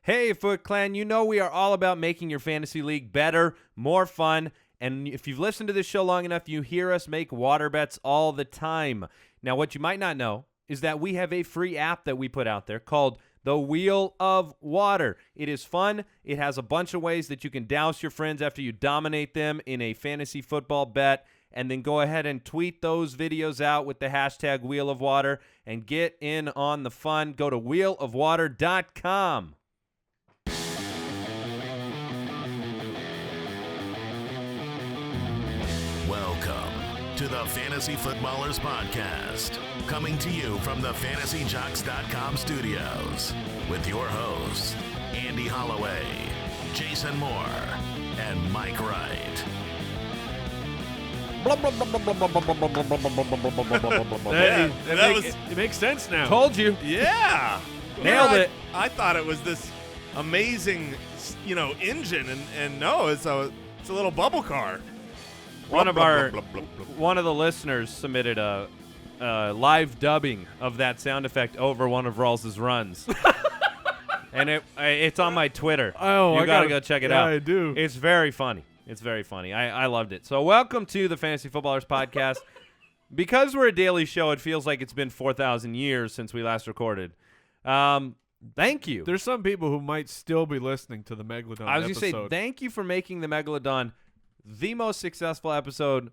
Hey, Foot Clan, you know we are all about making your fantasy league better, more fun, and if you've listened to this show long enough, you hear us make water bets all the time. Now, what you might not know is that we have a free app that we put out there called The Wheel of Water. It is fun. It has a bunch of ways that you can douse your friends after you dominate them in a fantasy football bet, and then go ahead and tweet those videos out with the hashtag Wheel of Water and get in on the fun. Go to wheelofwater.com. Welcome to the Fantasy Footballers Podcast, coming to you from the FantasyJocks.com studios with your hosts, Andy Holloway, Jason Moore, and Mike Wright. It makes sense now. Told you. Yeah. Nailed it. I thought it was this amazing, engine, and no, it's a little bubble car. One of the listeners submitted a live dubbing of that sound effect over one of Rawls' runs. And it's on my Twitter. Oh, you gotta go check it out. I do. It's very funny. It's very funny. I loved it. So welcome to the Fantasy Footballers Podcast. Because we're a daily show, it feels like it's been 4,000 years since we last recorded. Thank you. There's some people who might still be listening to the Megalodon I was going to say, episode. thank you for making the Megalodon the most successful episode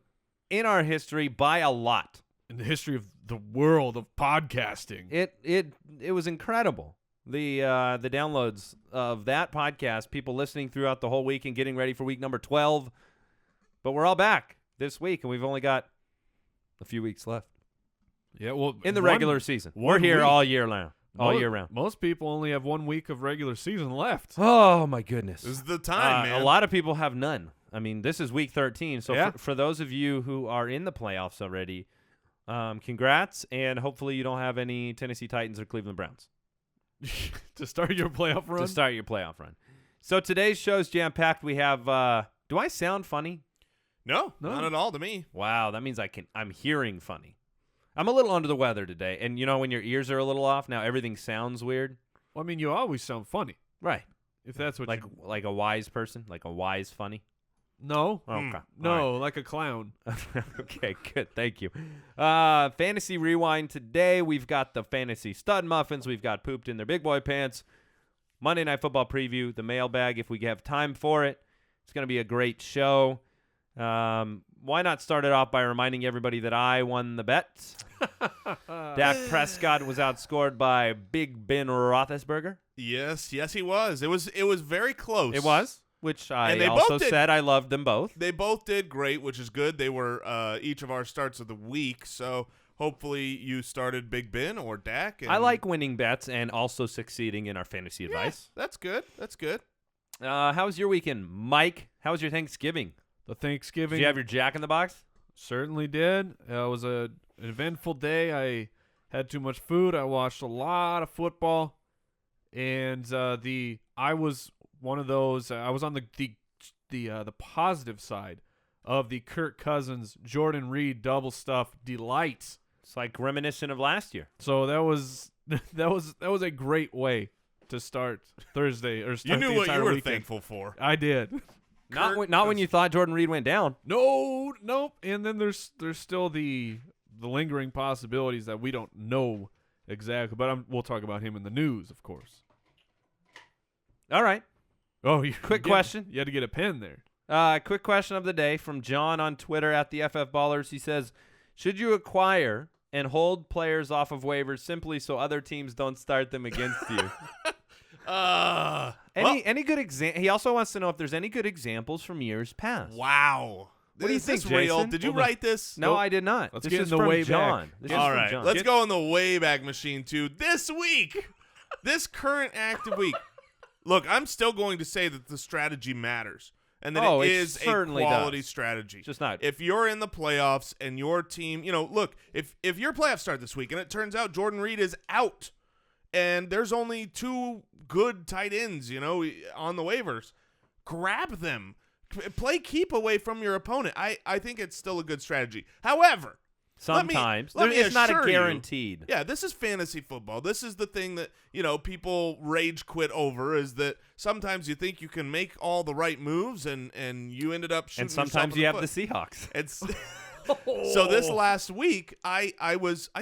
in our history by a lot. In the history of the world of podcasting. It was incredible. The downloads of that podcast, people listening throughout the whole week and getting ready for week number 12. But we're all back this week, and we've only got a few weeks left. Yeah, well, in the regular season. We're here all year round. All year round. Most people only have 1 week of regular season left. Oh, my goodness. This is the time, man. A lot of people have none. I mean, this is week 13. So yeah. for those of you who are in the playoffs already, congrats, and hopefully you don't have any Tennessee Titans or Cleveland Browns. To start your playoff run? To start your playoff run. So today's show's jam-packed. We have do I sound funny? No, not at all to me. Wow, that means I'm hearing funny. I'm a little under the weather today, and when your ears are a little off, now everything sounds weird. Well, I mean, you always sound funny. Right. If that's what like a wise person, like a wise funny. No. Okay. No, right. like a clown. Okay, good. Thank you. Fantasy Rewind today. We've got the Fantasy Stud Muffins. We've got Pooped in Their Big Boy Pants. Monday Night Football Preview. The mailbag, if we have time for it. It's going to be a great show. Why not start it off by reminding everybody that I won the bet? Dak Prescott was outscored by Big Ben Roethlisberger. Yes, he was. It was very close. It was. Which I they also both did, said I loved them both. They both did great, which is good. They were each of our starts of the week, so hopefully you started Big Ben or Dak. I like winning bets and also succeeding in our fantasy advice. That's good. That's good. How was your weekend, Mike? How was your Thanksgiving? The Thanksgiving. Did you have your Jack in the Box? Certainly did. It was an eventful day. I had too much food. I watched a lot of football, and I was one of those. I was on the positive side of the Kirk Cousins, Jordan Reed double stuff delight. It's like reminiscent of last year. So that was a great way to start Thursday or start You knew the what entire you were weekend. thankful for. I did. Not when you thought Jordan Reed went down. Nope. And then there's still the lingering possibilities that we don't know exactly. But we'll talk about him in the news, of course. All right. Oh, quick question. You had to get a pen there. Quick question of the day from John on Twitter at the FF Ballers. He says, should you acquire and hold players off of waivers simply so other teams don't start them against you? Any good example? He also wants to know if there's any good examples from years past. Wow. What do you think, Is this real? Jason? Did you write this? No, I did not. Let's this get is in the from way John. back. This is All from right. John. Let's go in the Wayback Machine to this week. This current active week. Look, I'm still going to say that the strategy matters and that it is a quality strategy. Just not. If you're in the playoffs and your team, look, if your playoffs start this week and it turns out Jordan Reed is out and there's only 2 good tight ends, on the waivers, grab them. Play keep away from your opponent. I think it's still a good strategy. However, Sometimes. Let me It's not a assure you- guaranteed. Yeah, this is fantasy football. This is the thing that, people rage quit over, is that sometimes you think you can make all the right moves and you ended up shooting And sometimes you yourself have in the Seahawks. It's So this last week, I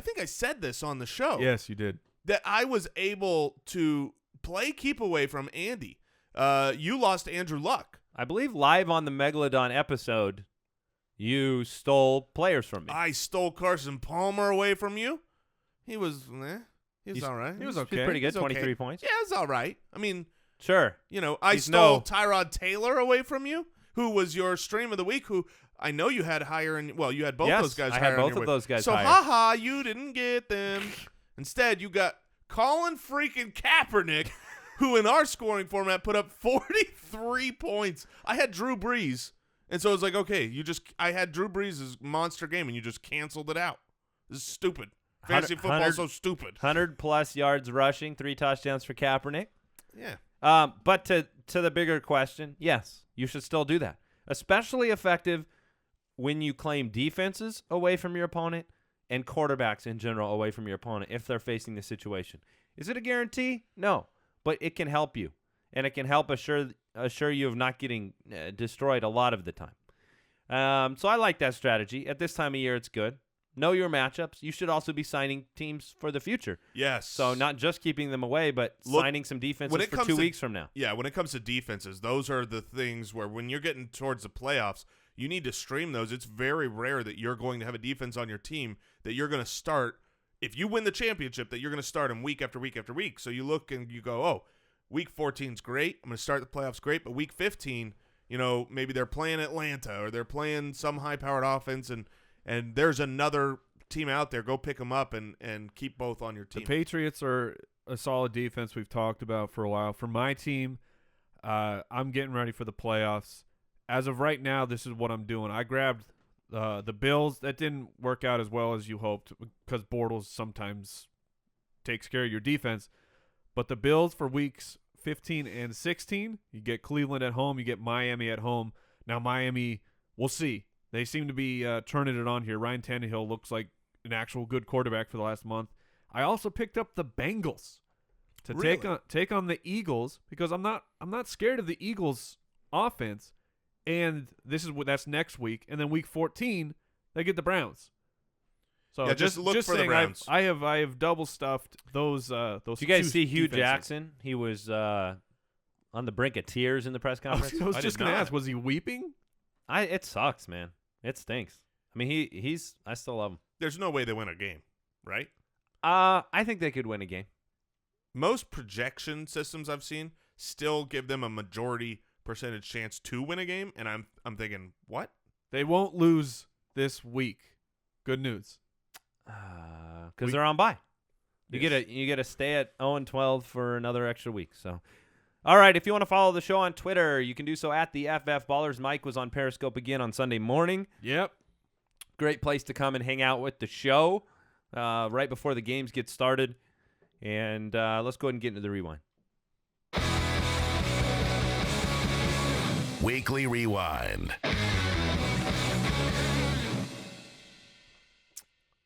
think I said this on the show. Yes, you did. That I was able to play keep away from Andy. You lost Andrew Luck. I believe live on the Megalodon episode, you stole players from me. I stole Carson Palmer away from you. He was He's all right. He was He's okay. pretty good, He's okay. 23 points. Yeah, it's all right. I mean, Sure. I He's stole no- Tyrod Taylor away from you, who was your stream of the week, who I know you had higher in. Well, you had both Yes, those guys I higher had on both your of way. those guys So, higher. you didn't get them. Instead, you got Colin freaking Kaepernick, who in our scoring format put up 43 points. I had Drew Brees, and so it was like, okay, I had Drew Brees' monster game, and you just canceled it out. This is stupid. Fantasy football is so stupid. 100-plus yards rushing, 3 touchdowns for Kaepernick. Yeah. But to the bigger question, yes, you should still do that. Especially effective when you claim defenses away from your opponent and quarterbacks in general away from your opponent if they're facing the situation. Is it a guarantee? No, but it can help you, and it can help assure you of not getting destroyed a lot of the time. So I like that strategy. At this time of year, it's good. Know your matchups. You should also be signing teams for the future. Yes. So not just keeping them away, but signing some defenses for 2 weeks from now. Yeah, when it comes to defenses, those are the things where when you're getting towards the playoffs, you need to stream those. It's very rare that you're going to have a defense on your team that you're going to start. If you win the championship, that you're going to start them week after week after week. So you look and you go, oh, week 14 is great. I'm going to start the playoffs great. But week 15, maybe they're playing Atlanta or they're playing some high-powered offense and there's another team out there. Go pick them up and keep both on your team. The Patriots are a solid defense we've talked about for a while. For my team, I'm getting ready for the playoffs. As of right now, this is what I'm doing. I grabbed the Bills. That didn't work out as well as you hoped because Bortles sometimes takes care of your defense. But the Bills for weeks 15 and 16, you get Cleveland at home, you get Miami at home. Now Miami, we'll see. They seem to be turning it on here. Ryan Tannehill looks like an actual good quarterback for the last month. I also picked up the Bengals to take on the Eagles because I'm not scared of the Eagles offense. And that's next week, and then week 14 they get the Browns. So yeah, just look for saying, the Browns. I have double stuffed those. Did you guys see Hugh defenses. Jackson? He was on the brink of tears in the press conference. I was I just did going to not. ask, was he weeping? It sucks, man. It stinks. I mean, I still love him. There's no way they win a game, right? I think they could win a game. Most projection systems I've seen still give them a majority percentage chance to win a game, and I'm thinking, what? They won't lose this week. Good news. Because they're on bye. You get to stay at 0-12 for another extra week. So, all right. If you want to follow the show on Twitter, you can do so at the FF Ballers. Mike was on Periscope again on Sunday morning. Yep. Great place to come and hang out with the show right before the games get started. And let's go ahead and get into the rewind. Weekly Rewind.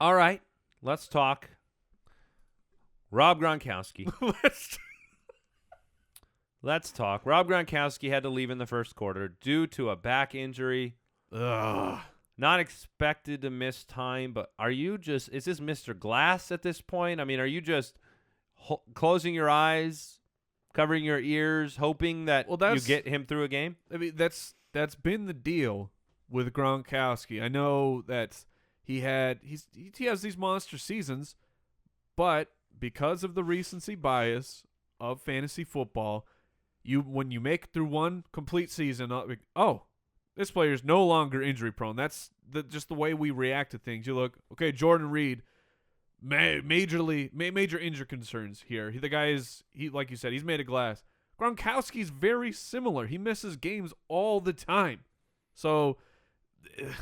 All right. Let's talk Rob Gronkowski. Let's talk. Rob Gronkowski had to leave in the first quarter due to a back injury. Ugh. Not expected to miss time, but is this Mr. Glass at this point? I mean, are you just closing your eyes, covering your ears, hoping that you get him through a game? I mean, that's been the deal with Gronkowski. I know that he has these monster seasons, but because of the recency bias of fantasy football, when you make it through one complete season, this player is no longer injury prone. That's just the way we react to things. You look, okay, Jordan Reed, major injury concerns here. The guy is, like you said, he's made of glass. Gronkowski's very similar. He misses games all the time. So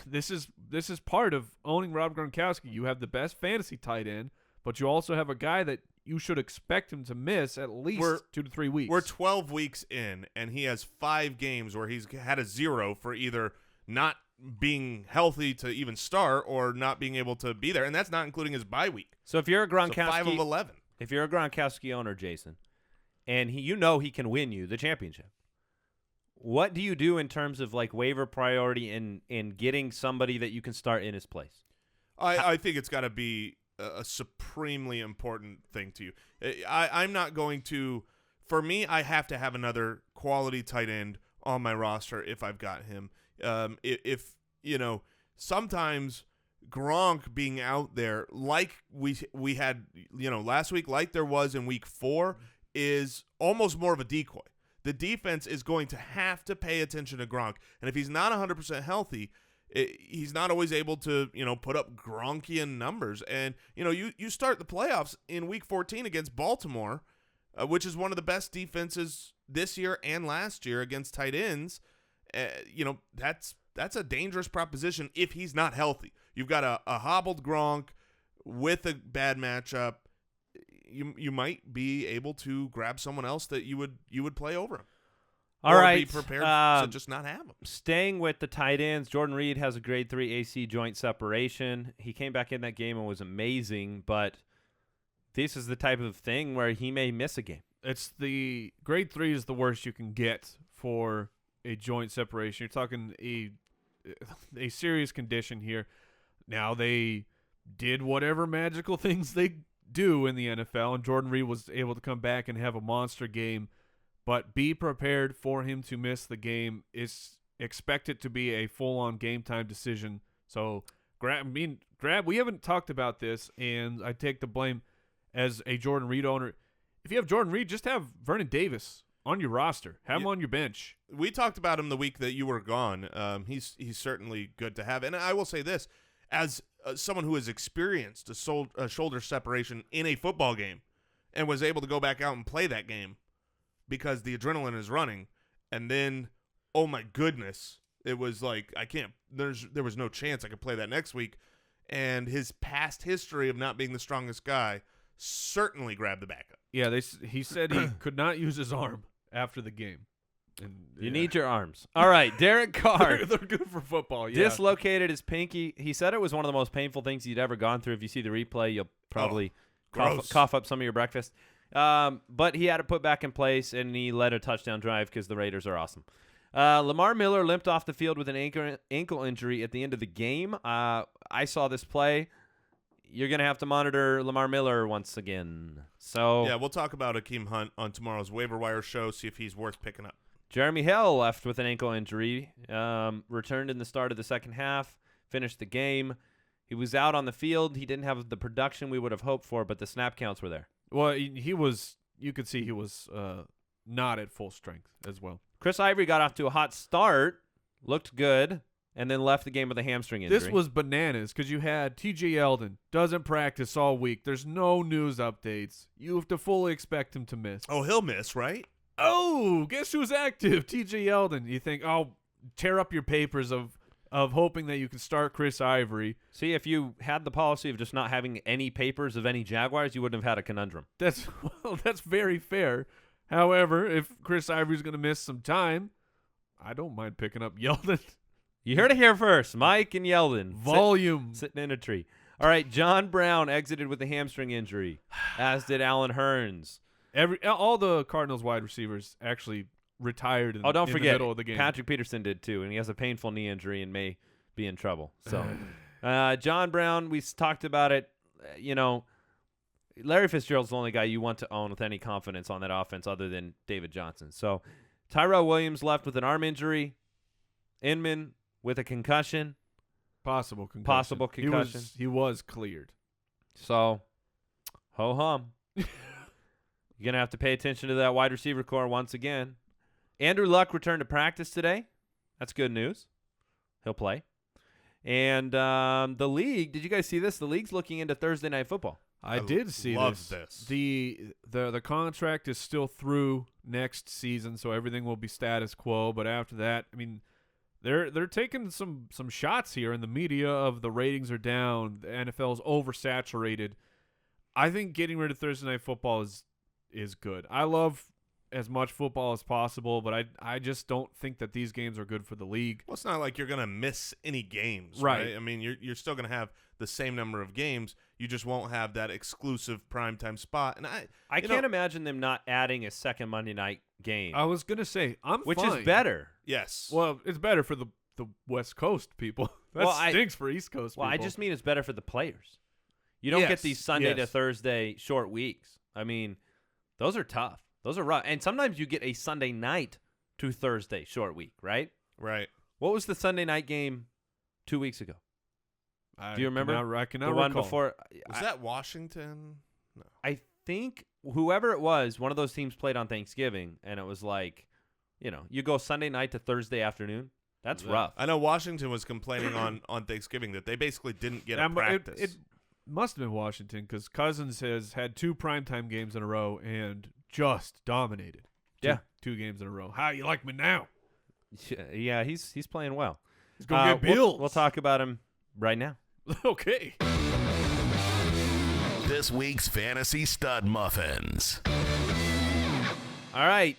this is part of owning Rob Gronkowski. You have the best fantasy tight end, but you also have a guy that you should expect him to miss at least 2 to 3 weeks. We're 12 weeks in, and he has 5 games where he's had a 0 for either not being healthy to even start or not being able to be there, and that's not including his bye week. So if you're a So 5 of Gronkowski, 11. if you're a Gronkowski owner, Jason, and he can win you the championship, what do you do in terms of like waiver priority in getting somebody that you can start in his place? I think it's got to be a supremely important thing to you. I'm not going to – for me, I have to have another quality tight end on my roster if I've got him. If sometimes Gronk being out there like we had, last week, like there was in week 4, is almost more of a decoy. The defense is going to have to pay attention to Gronk. And if he's not 100% healthy – he's not always able to, put up Gronkian numbers. And, you start the playoffs in week 14 against Baltimore, which is one of the best defenses this year and last year against tight ends. That's a dangerous proposition if he's not healthy. You've got a hobbled Gronk with a bad matchup. You might be able to grab someone else that you would play over him. All or right. be prepared to just not have him. Staying with the tight ends, Jordan Reed has a grade 3 AC joint separation. He came back in that game and was amazing, but this is the type of thing where he may miss a game. It's the grade 3 is the worst you can get for a joint separation. You're talking a serious condition here. Now, they did whatever magical things they do in the NFL, and Jordan Reed was able to come back and have a monster game. But be prepared for him to miss the game. Expect it to be a full-on game-time decision. So, we haven't talked about this, and I take the blame as a Jordan Reed owner. If you have Jordan Reed, just have Vernon Davis on your roster. Have him on your bench. We talked about him the week that you were gone. He's certainly good to have. And I will say this, as someone who has experienced a shoulder separation in a football game and was able to go back out and play that game, because the adrenaline is running, and then, oh my goodness, it was like there was no chance I could play that next week, and his past history of not being the strongest guy certainly grabbed the backup. Yeah, he said he could not use his arm after the game. And, you need your arms. All right, Derek Carr. They're good for football, yeah. Dislocated his pinky. He said it was one of the most painful things he'd ever gone through. If you see the replay, you'll probably cough up some of your breakfast. But he had it put back in place, and he led a touchdown drive because the Raiders are awesome. Lamar Miller limped off the field with an ankle injury at the end of the game. I saw this play. You're going to have to monitor Lamar Miller once again. So yeah, we'll talk about Akeem Hunt on tomorrow's waiver wire show, see if he's worth picking up. Jeremy Hill left with an ankle injury, returned in the start of the second half, finished the game. He was out on the field. He didn't have the production we would have hoped for, but the snap counts were there. Well, he was. You could see he was not at full strength as well. Chris Ivory got off to a hot start, looked good, and then left the game with a hamstring injury. This was bananas because you had T.J. Yeldon, doesn't practice all week. There's no news updates. You have to fully expect him to miss. Oh, he'll miss, right? Oh, guess who's active? T.J. Yeldon. You think, tear up your papers of hoping that you can start Chris Ivory. See, if you had the policy of just not having any papers of any Jaguars, you wouldn't have had a conundrum. That's very fair. However, if Chris Ivory's going to miss some time, I don't mind picking up Yeldon. You heard it here first. Mike and Yeldon. Volume. Sitting in a tree. All right, John Brown exited with a hamstring injury, as did Alan Hurns. All the Cardinals wide receivers actually retired in don't the forget, middle of the game. Patrick Peterson did too, and he has a painful knee injury and may be in trouble. So, John Brown, we talked about it. Larry Fitzgerald's the only guy you want to own with any confidence on that offense other than David Johnson. So, Tyrell Williams left with an arm injury. Inman with a concussion. Possible concussion. Possible concussion. He was cleared. So, ho-hum. You're going to have to pay attention to that wide receiver core once again. Andrew Luck returned to practice today. That's good news. He'll play. And the league, did you guys see this? The league's looking into Thursday Night Football. I did see this. The contract is still through next season, so everything will be status quo. But after that, I mean, they're taking some shots here in the media of the ratings are down, the NFL's oversaturated. I think getting rid of Thursday Night Football is good. I love as much football as possible, but I just don't think that these games are good for the league. Well, it's not like you're going to miss any games, Right. right? I mean, you're still going to have the same number of games. You just won't have that exclusive primetime spot. And I can't imagine them not adding a second Monday night game, I was going to say, which fine. is better. Yes. Well, it's better for the West Coast people. That stinks for East Coast Well, people. I just mean it's better for the players. You don't get these Sunday to Thursday short weeks. I mean, those are tough. Those are rough. And sometimes you get a Sunday night to Thursday short week, right? Right. What was the Sunday night game 2 weeks ago? Do you remember? I cannot the one recall. before. Was that Washington? No. I think whoever it was, one of those teams played on Thanksgiving, and it was like, you go Sunday night to Thursday afternoon. That's rough. I know Washington was complaining on Thanksgiving that they basically didn't get a practice. It must have been Washington because Cousins has had 2 primetime games in a row and just dominated. Two games in a row. How you like me now? Yeah, he's playing well. He's going to get bills. We'll talk about him right now. Okay. This week's Fantasy Stud Muffins. All right.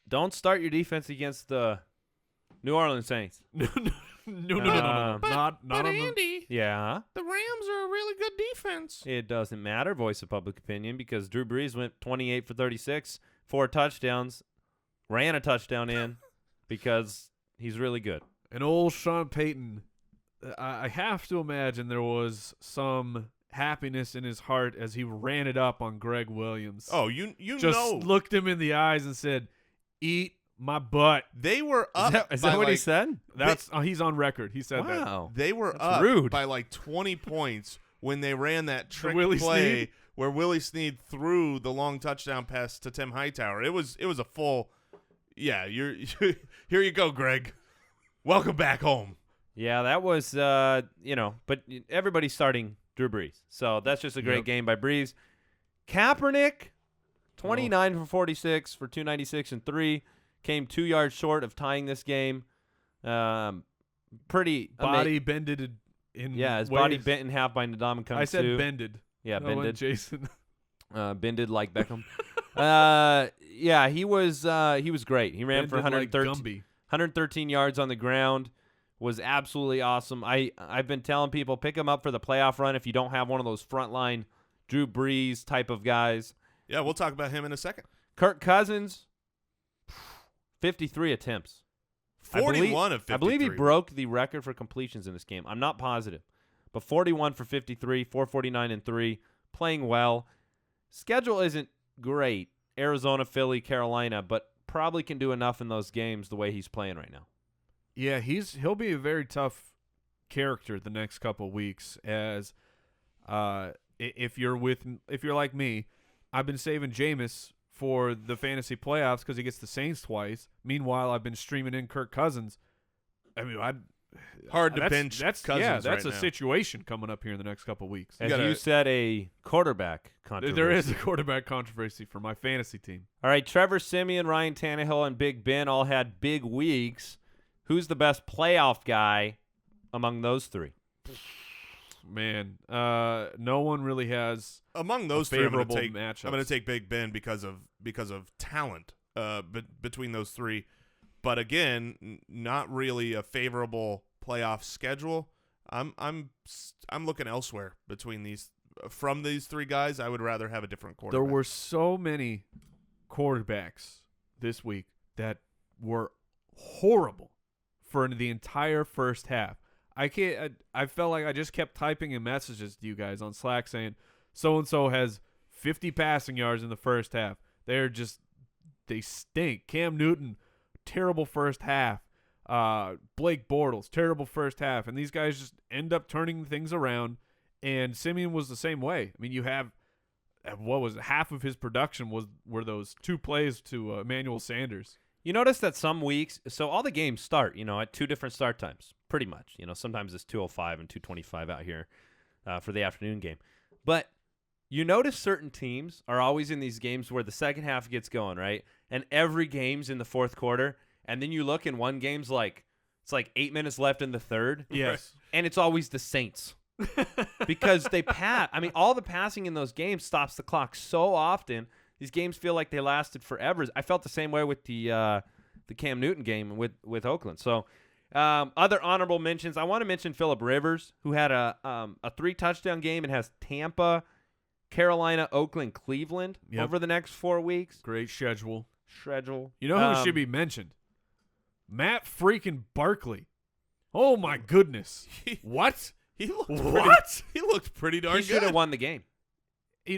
Don't start your defense against the New Orleans Saints. No. Not on Andy, Yeah. the Rams are a really good defense. It doesn't matter, voice of public opinion, because Drew Brees went 28 for 36, 4 touchdowns, ran a touchdown in because he's really good. And old Sean Payton, I have to imagine there was some happiness in his heart as he ran it up on Greg Williams. Oh, you just know. looked him in the eyes and said, "Eat my butt." They were up. Is that what he said? That's he's on record. He said that. Wow. They were That's up rude. by like 20 points when they ran that trick Willie play Snead? where Willie Snead threw the long touchdown pass to Tim Hightower. It was a full. Yeah, you're here you go, Greg. Welcome back home. Yeah, that was, but everybody's starting Drew Brees. So that's just a great game by Brees. Kaepernick, 29 for 46 for 296 and 3. Came 2 yards short of tying this game. Pretty Body bended in his ways. body bent in half by Ndamukong I said Suh. bended. Yeah, No, bended. Jason. Bended like Beckham. He was great. He ran for Bended like 113, Gumby. 113 yards on the ground. Was absolutely awesome. I've been telling people, pick him up for the playoff run if you don't have one of those frontline Drew Brees type of guys. Yeah, we'll talk about him in a second. Kirk Cousins, 53 attempts. 41 of 53. I believe he broke the record for completions in this game. I'm not positive. But 41 for 53, 449 and 3, playing well. Schedule isn't great. Arizona, Philly, Carolina, but probably can do enough in those games the way he's playing right now. Yeah, he'll be a very tough character the next couple weeks. As if you're like me, I've been saving Jameis for the fantasy playoffs because he gets the Saints twice. Meanwhile, I've been streaming in Kirk Cousins. I mean, Hard to bench That's Cousins that's right a now. situation coming up here in the next couple weeks. As gotta- you said, a quarterback controversy. There is a quarterback controversy for my fantasy team. All right, Trevor, Siemian, Ryan Tannehill, and Big Ben all had big weeks. Who's the best playoff guy among those three? Man, no one really has Among those three, favorable I'm matchups. going to take Big Ben because of talent between those three. But again, not really a favorable playoff schedule. I'm looking elsewhere between these. From these three guys, I would rather have a different quarterback. There were so many quarterbacks this week that were horrible for the entire first half. I felt like I just kept typing in messages to you guys on Slack saying so-and-so has 50 passing yards in the first half. They stink. Cam Newton, terrible first half. Blake Bortles, terrible first half. And these guys just end up turning things around. And Siemian was the same way. I mean, you have, half of his production were those 2 plays to Emmanuel Sanders. You notice that some weeks, so all the games start, at 2 different start times, pretty much. Sometimes it's 2:05 and 2:25 out here for the afternoon game. But you notice certain teams are always in these games where the second half gets going, right? And every game's in the fourth quarter. And then you look and one game's it's like 8 minutes left in the third. Yes. And it's always the Saints. Because they pass. I mean, all the passing in those games stops the clock so often these games feel like they lasted forever. I felt the same way with the Cam Newton game with Oakland. So other honorable mentions, I want to mention Phillip Rivers, who had a 3-touchdown game and has Tampa, Carolina, Oakland, Cleveland over the next 4 weeks. Great schedule. You know who should be mentioned? Matt freaking Barkley. Oh my goodness. What? He looked pretty darn good. He should have won the game.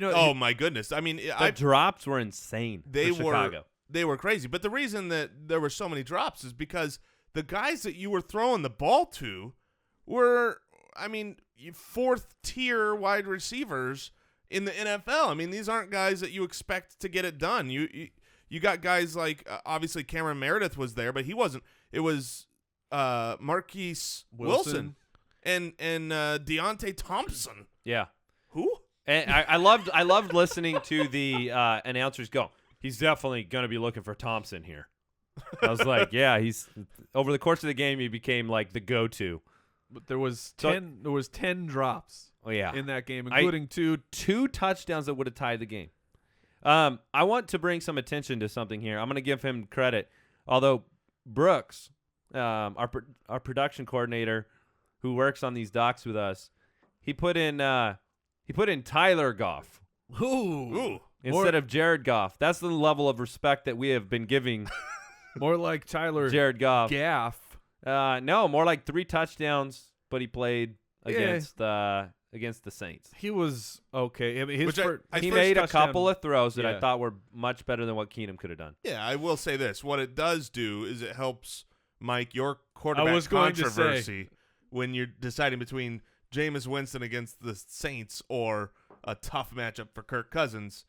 Oh my goodness. I mean, the drops were insane. For Chicago. They were crazy. But the reason that there were so many drops is because the guys that you were throwing the ball to were, I mean, 4th-tier wide receivers in the NFL. I mean, these aren't guys that you expect to get it done. You got guys like, obviously Cameron Meredith was there, but he wasn't. It was Marquise Wilson and Deontay Thompson. Yeah. Who? And I loved listening to the announcers go, he's definitely going to be looking for Thompson here. I was like, yeah, he's over the course of the game he became like the go-to. But there was 10 drops. Oh yeah. In that game, including two touchdowns that would have tied the game. I want to bring some attention to something here. I'm going to give him credit. Although Brooks, our production coordinator who works on these docs with us, he put in Tyler Goff. Ooh. Instead of Jared Goff. That's the level of respect that we have been giving. More like Tyler Jared Goff. Gaff. No, more like 3 touchdowns, but he played against the Saints. He was okay. I mean, he made a couple of throws that I thought were much better than what Keenum could have done. Yeah, I will say this. What it does do is it helps, Mike, your quarterback controversy when you're deciding between Jameis Winston against the Saints or a tough matchup for Kirk Cousins.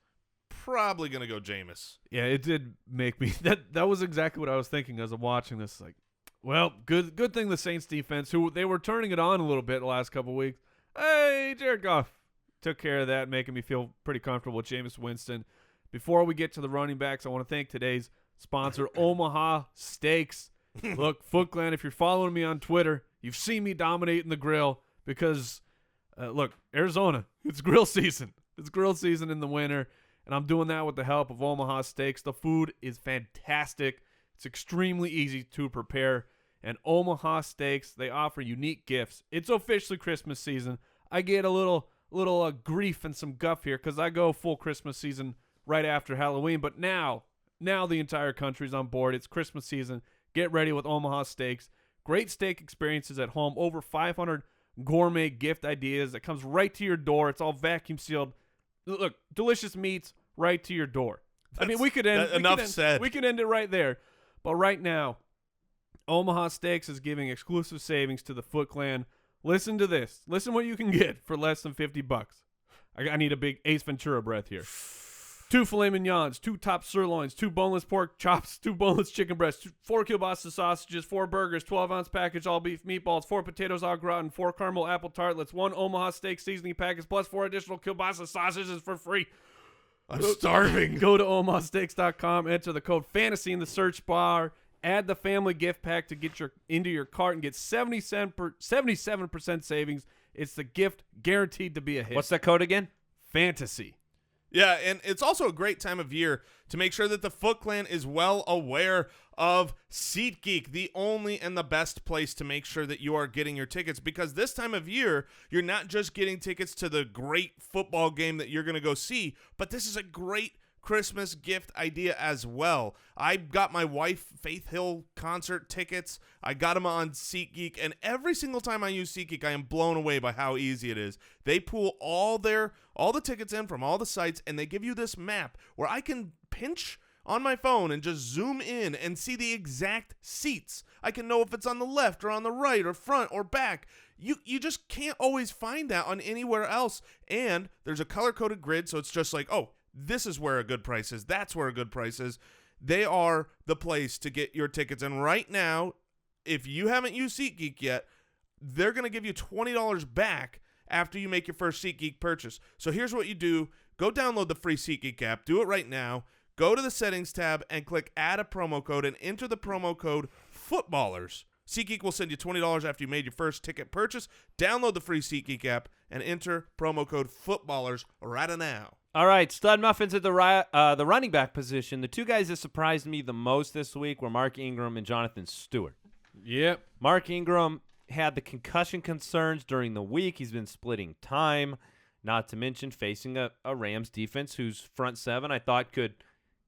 Probably going to go Jameis. Yeah, it did make me – that was exactly what I was thinking as I'm watching this. Like, well, good thing the Saints defense, who they were turning it on a little bit the last couple of weeks. Hey, Jared Goff took care of that, making me feel pretty comfortable with Jameis Winston. Before we get to the running backs, I want to thank today's sponsor, Omaha Steaks. Look, Foot Clan, if you're following me on Twitter, you've seen me dominating the grill because, look, Arizona, it's grill season. It's grill season in the winter, and I'm doing that with the help of Omaha Steaks. The food is fantastic. It's extremely easy to prepare. And Omaha Steaks, they offer unique gifts. It's officially Christmas season. I get a little grief and some guff here because I go full Christmas season right after Halloween. But now the entire country's on board. It's Christmas season. Get ready with Omaha Steaks. Great steak experiences at home. Over 500 gourmet gift ideas that comes right to your door. It's all vacuum sealed. Look, delicious meats right to your door. I mean, we could end it right there. But right now, Omaha Steaks is giving exclusive savings to the Foot Clan. Listen to this. Listen what you can get for less than $50. I need a big Ace Ventura breath here. 2 filet mignons, 2 top sirloins, 2 boneless pork chops, 2 boneless chicken breasts, 4 kielbasa sausages, 4 burgers, 12-ounce package all beef meatballs, 4 potatoes au gratin, 4 caramel apple tartlets, 1 Omaha Steak seasoning package, plus 4 additional kielbasa sausages for free. I'm starving. Go to omahasteaks.com, enter the code FANTASY in the search bar. Add the family gift pack to get into your cart and get 77% savings. It's the gift guaranteed to be a hit. What's that code again? Fantasy. Yeah, and it's also a great time of year to make sure that the Foot Clan is well aware of SeatGeek, the only and the best place to make sure that you are getting your tickets, because this time of year, you're not just getting tickets to the great football game that you're going to go see, but this is a great Christmas gift idea as well. I got my wife Faith Hill concert tickets. I got them on SeatGeek, and every single time I use SeatGeek, I am blown away by how easy it is. They pull all the tickets in from all the sites, and they give you this map where I can pinch on my phone and just zoom in and see the exact seats. I can know if it's on the left or on the right or front or back. You just can't always find that on anywhere else. And there's a color-coded grid, so it's just like, oh, this is where a good price is. That's where a good price is. They are the place to get your tickets. And right now, if you haven't used SeatGeek yet, they're going to give you $20 back after you make your first SeatGeek purchase. So here's what you do. Go download the free SeatGeek app. Do it right now. Go to the settings tab and click add a promo code and enter the promo code FOOTBALLERS. SeatGeek will send you $20 after you made your first ticket purchase. Download the free SeatGeek app and enter promo code FOOTBALLERS right now. All right, stud muffins at the running back position. The two guys that surprised me the most this week were Mark Ingram and Jonathan Stewart. Yep. Mark Ingram had the concussion concerns during the week. He's been splitting time, not to mention facing a Rams defense whose front seven I thought could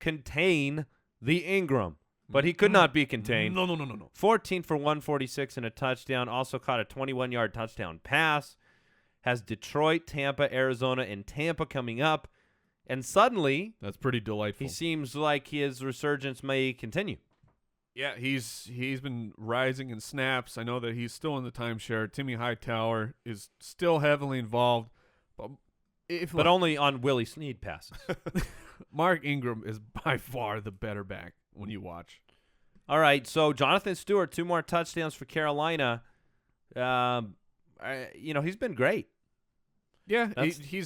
contain the Ingram, but he could not be contained. No. 14 for 146 and a touchdown. Also caught a 21-yard touchdown pass. Has Detroit, Tampa, Arizona, and Tampa coming up. And suddenly, That's pretty delightful. he seems like his resurgence may continue. Yeah, he's been rising in snaps. I know that he's still in the timeshare. Timmy Hightower is still heavily involved. But Only on Willie Snead passes. Mark Ingram is by far the better back when you watch. All right, so Jonathan Stewart, 2 more touchdowns for Carolina. He's been great. Yeah, he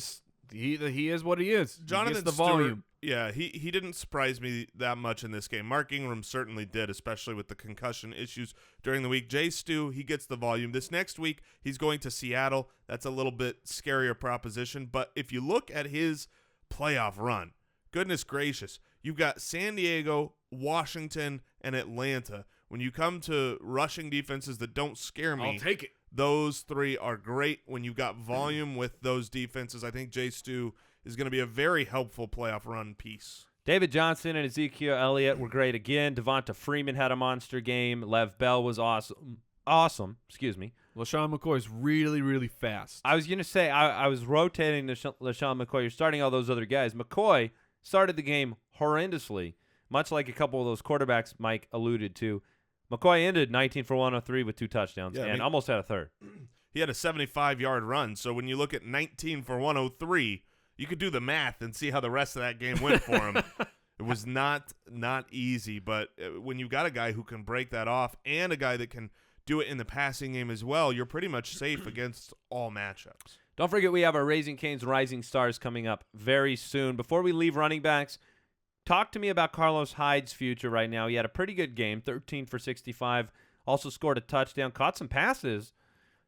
is what he is. Jonathan he gets the Stewart, volume. Yeah, he didn't surprise me that much in this game. Mark Ingram certainly did, especially with the concussion issues during the week. Jay Stu, he gets the volume. This next week, he's going to Seattle. That's a little bit scarier proposition. But if you look at his playoff run, goodness gracious, you've got San Diego, Washington, and Atlanta. When you come to rushing defenses that don't scare me, I'll take it. Those three are great. When you've got volume with those defenses, I think Jay Stu is going to be a very helpful playoff run piece. David Johnson and Ezekiel Elliott were great again. Devonta Freeman had a monster game. Lev Bell was awesome. Excuse me. LeSean McCoy is really, really fast. I was going to say, I was rotating to LeSean McCoy. You're starting all those other guys. McCoy started the game horrendously, much like a couple of those quarterbacks Mike alluded to. McCoy ended 19 for 103 with 2 touchdowns and almost had a third. He had a 75-yard run, so when you look at 19 for 103, you could do the math and see how the rest of that game went for him. It was not easy, but when you've got a guy who can break that off and a guy that can do it in the passing game as well, you're pretty much safe against all matchups. Don't forget we have our Raising Cane's Rising Stars coming up very soon. Before we leave running backs, talk to me about Carlos Hyde's future right now. He had a pretty good game, 13 for 65, also scored a touchdown, caught some passes.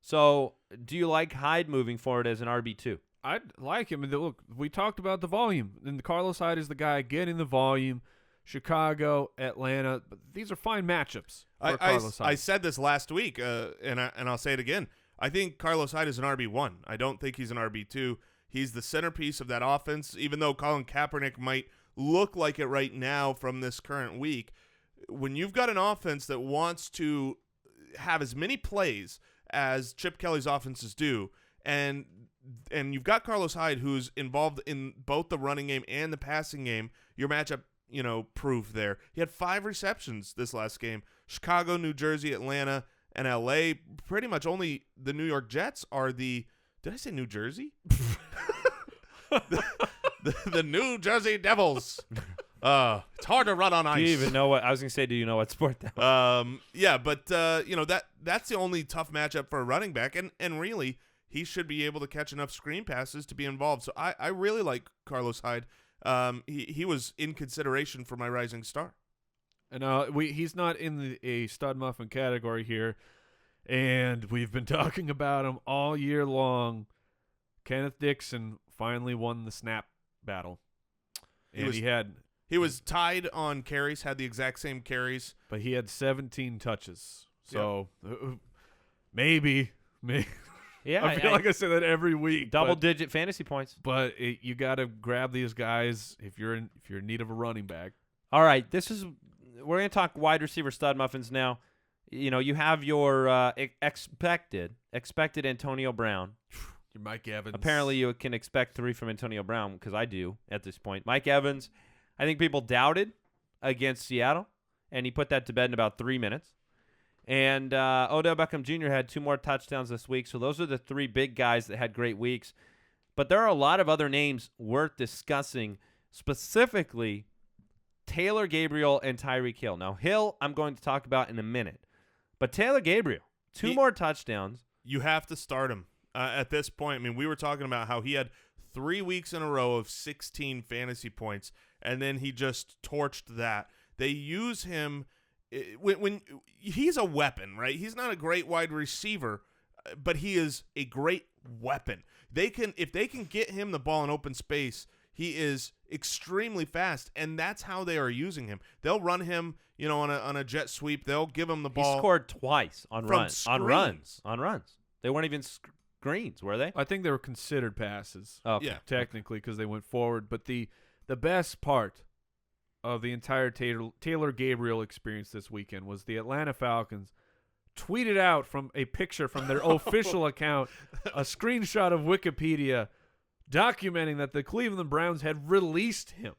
So do you like Hyde moving forward as an RB2? I'd like him. And look, we talked about the volume. And Carlos Hyde is the guy getting the volume. Chicago, Atlanta. But these are fine matchups for Carlos Hyde. I said this last week, and I'll say it again. I think Carlos Hyde is an RB1. I don't think he's an RB2. He's the centerpiece of that offense, even though Colin Kaepernick might look like it right now from this current week. When you've got an offense that wants to have as many plays as Chip Kelly's offenses do, and you've got Carlos Hyde who's involved in both the running game and the passing game, your matchup, proved there. He had 5 receptions this last game. Chicago, New Jersey, Atlanta, and LA. Pretty much only the New York Jets are the – did I say New Jersey? the New Jersey Devils. It's hard to run on ice. Do you even know what – I was going to say, do you know what sport that was? Yeah, but, that's the only tough matchup for a running back, and really – he should be able to catch enough screen passes to be involved. So I really like Carlos Hyde. He was in consideration for my rising star. And he's not in a stud muffin category here, and we've been talking about him all year long. Kenneth Dixon finally won the snap battle, and he was tied on carries, had the exact same carries, but he had 17 touches. So maybe. Yeah, I feel like I say that every week. Double-digit fantasy points. But you got to grab these guys if you're in need of a running back. All right, we're going to talk wide receiver stud muffins now. You have your expected Antonio Brown. Your Mike Evans. Apparently, you can expect 3 from Antonio Brown because I do at this point. Mike Evans, I think people doubted against Seattle, and he put that to bed in about 3 minutes. And Odell Beckham Jr. had 2 more touchdowns this week. So those are the 3 big guys that had great weeks. But there are a lot of other names worth discussing, specifically Taylor Gabriel and Tyreek Hill. Now, Hill I'm going to talk about in a minute. But Taylor Gabriel, 2 more touchdowns. You have to start him at this point. I mean, we were talking about how he had 3 weeks in a row of 16 fantasy points, and then he just torched that. They use him when he's a weapon, right? He's not a great wide receiver, but he is a great weapon. If they can get him the ball in open space, He is extremely fast, and that's how they are using him. They'll run him, on a jet sweep. They'll give him the ball. He scored twice on from runs. screens. On runs. They weren't even screens, were they? I think they were considered passes. Okay. Yeah. Technically, because they went forward. But the best part of the entire Taylor Gabriel experience this weekend was the Atlanta Falcons tweeted out from a picture from their official account, a screenshot of Wikipedia documenting that the Cleveland Browns had released him.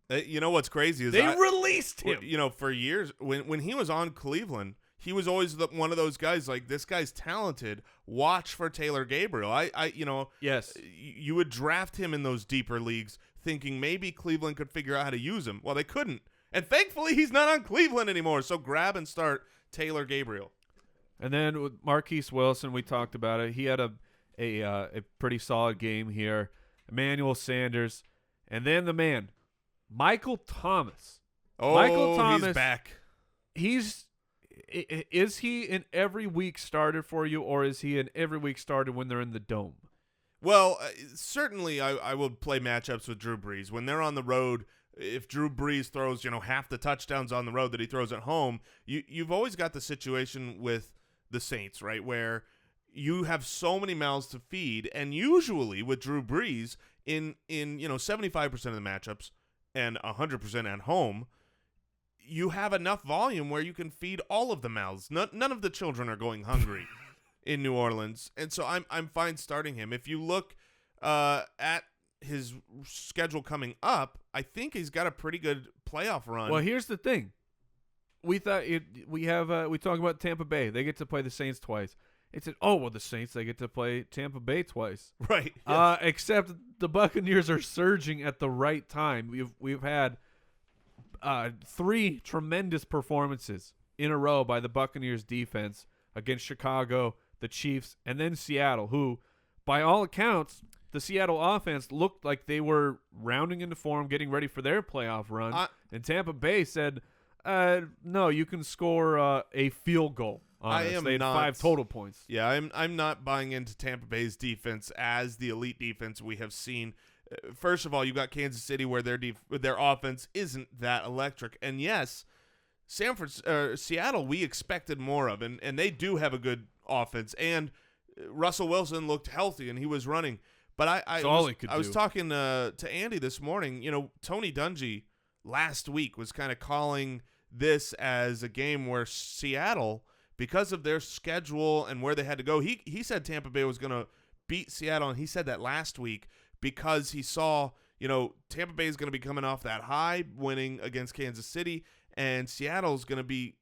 You know what's crazy is They released him. For years when he was on Cleveland, he was always one of those guys like, this guy's talented. Watch for Taylor Gabriel. Yes. You would draft him in those deeper leagues thinking maybe Cleveland could figure out how to use him. Well, they couldn't. And thankfully he's not on Cleveland anymore. So grab and start Taylor Gabriel. And then with Marquise Wilson, we talked about it. He had a pretty solid game here. Emmanuel Sanders. And then the man, Michael Thomas. Oh, Michael Thomas, he's back. Is he an every week starter for you, or is he an every week starter when they're in the dome? Well, certainly I will play matchups with Drew Brees. When they're on the road, if Drew Brees throws, half the touchdowns on the road that he throws at home, you've always got the situation with the Saints, right, where you have so many mouths to feed, and usually with Drew Brees in 75% of the matchups and 100% at home, you have enough volume where you can feed all of the mouths. None of the children are going hungry in New Orleans, and so I'm fine starting him. If you look at his schedule coming up, I think he's got a pretty good playoff run. Well, here's the thing. We thought we talk about Tampa Bay. They get to play the Saints twice. It said, the Saints, they get to play Tampa Bay twice. Right. Yes. Except the Buccaneers are surging at the right time. We've had 3 tremendous performances in a row by the Buccaneers defense against Chicago, the Chiefs, and then Seattle, who, by all accounts, the Seattle offense looked like they were rounding into form, getting ready for their playoff run. And Tampa Bay said, no, you can score a field goal on us. They had 5 total points. Yeah, I'm not buying into Tampa Bay's defense as the elite defense we have seen. First of all, you got Kansas City where their offense isn't that electric. And yes, Seattle we expected more of, and they do have a good offense. And Russell Wilson looked healthy and he was running. But I was talking to Andy this morning. Tony Dungy last week was kind of calling this as a game where Seattle, because of their schedule and where they had to go, he said Tampa Bay was going to beat Seattle, and he said that last week because he saw, Tampa Bay is going to be coming off that high, winning against Kansas City, and Seattle's going to be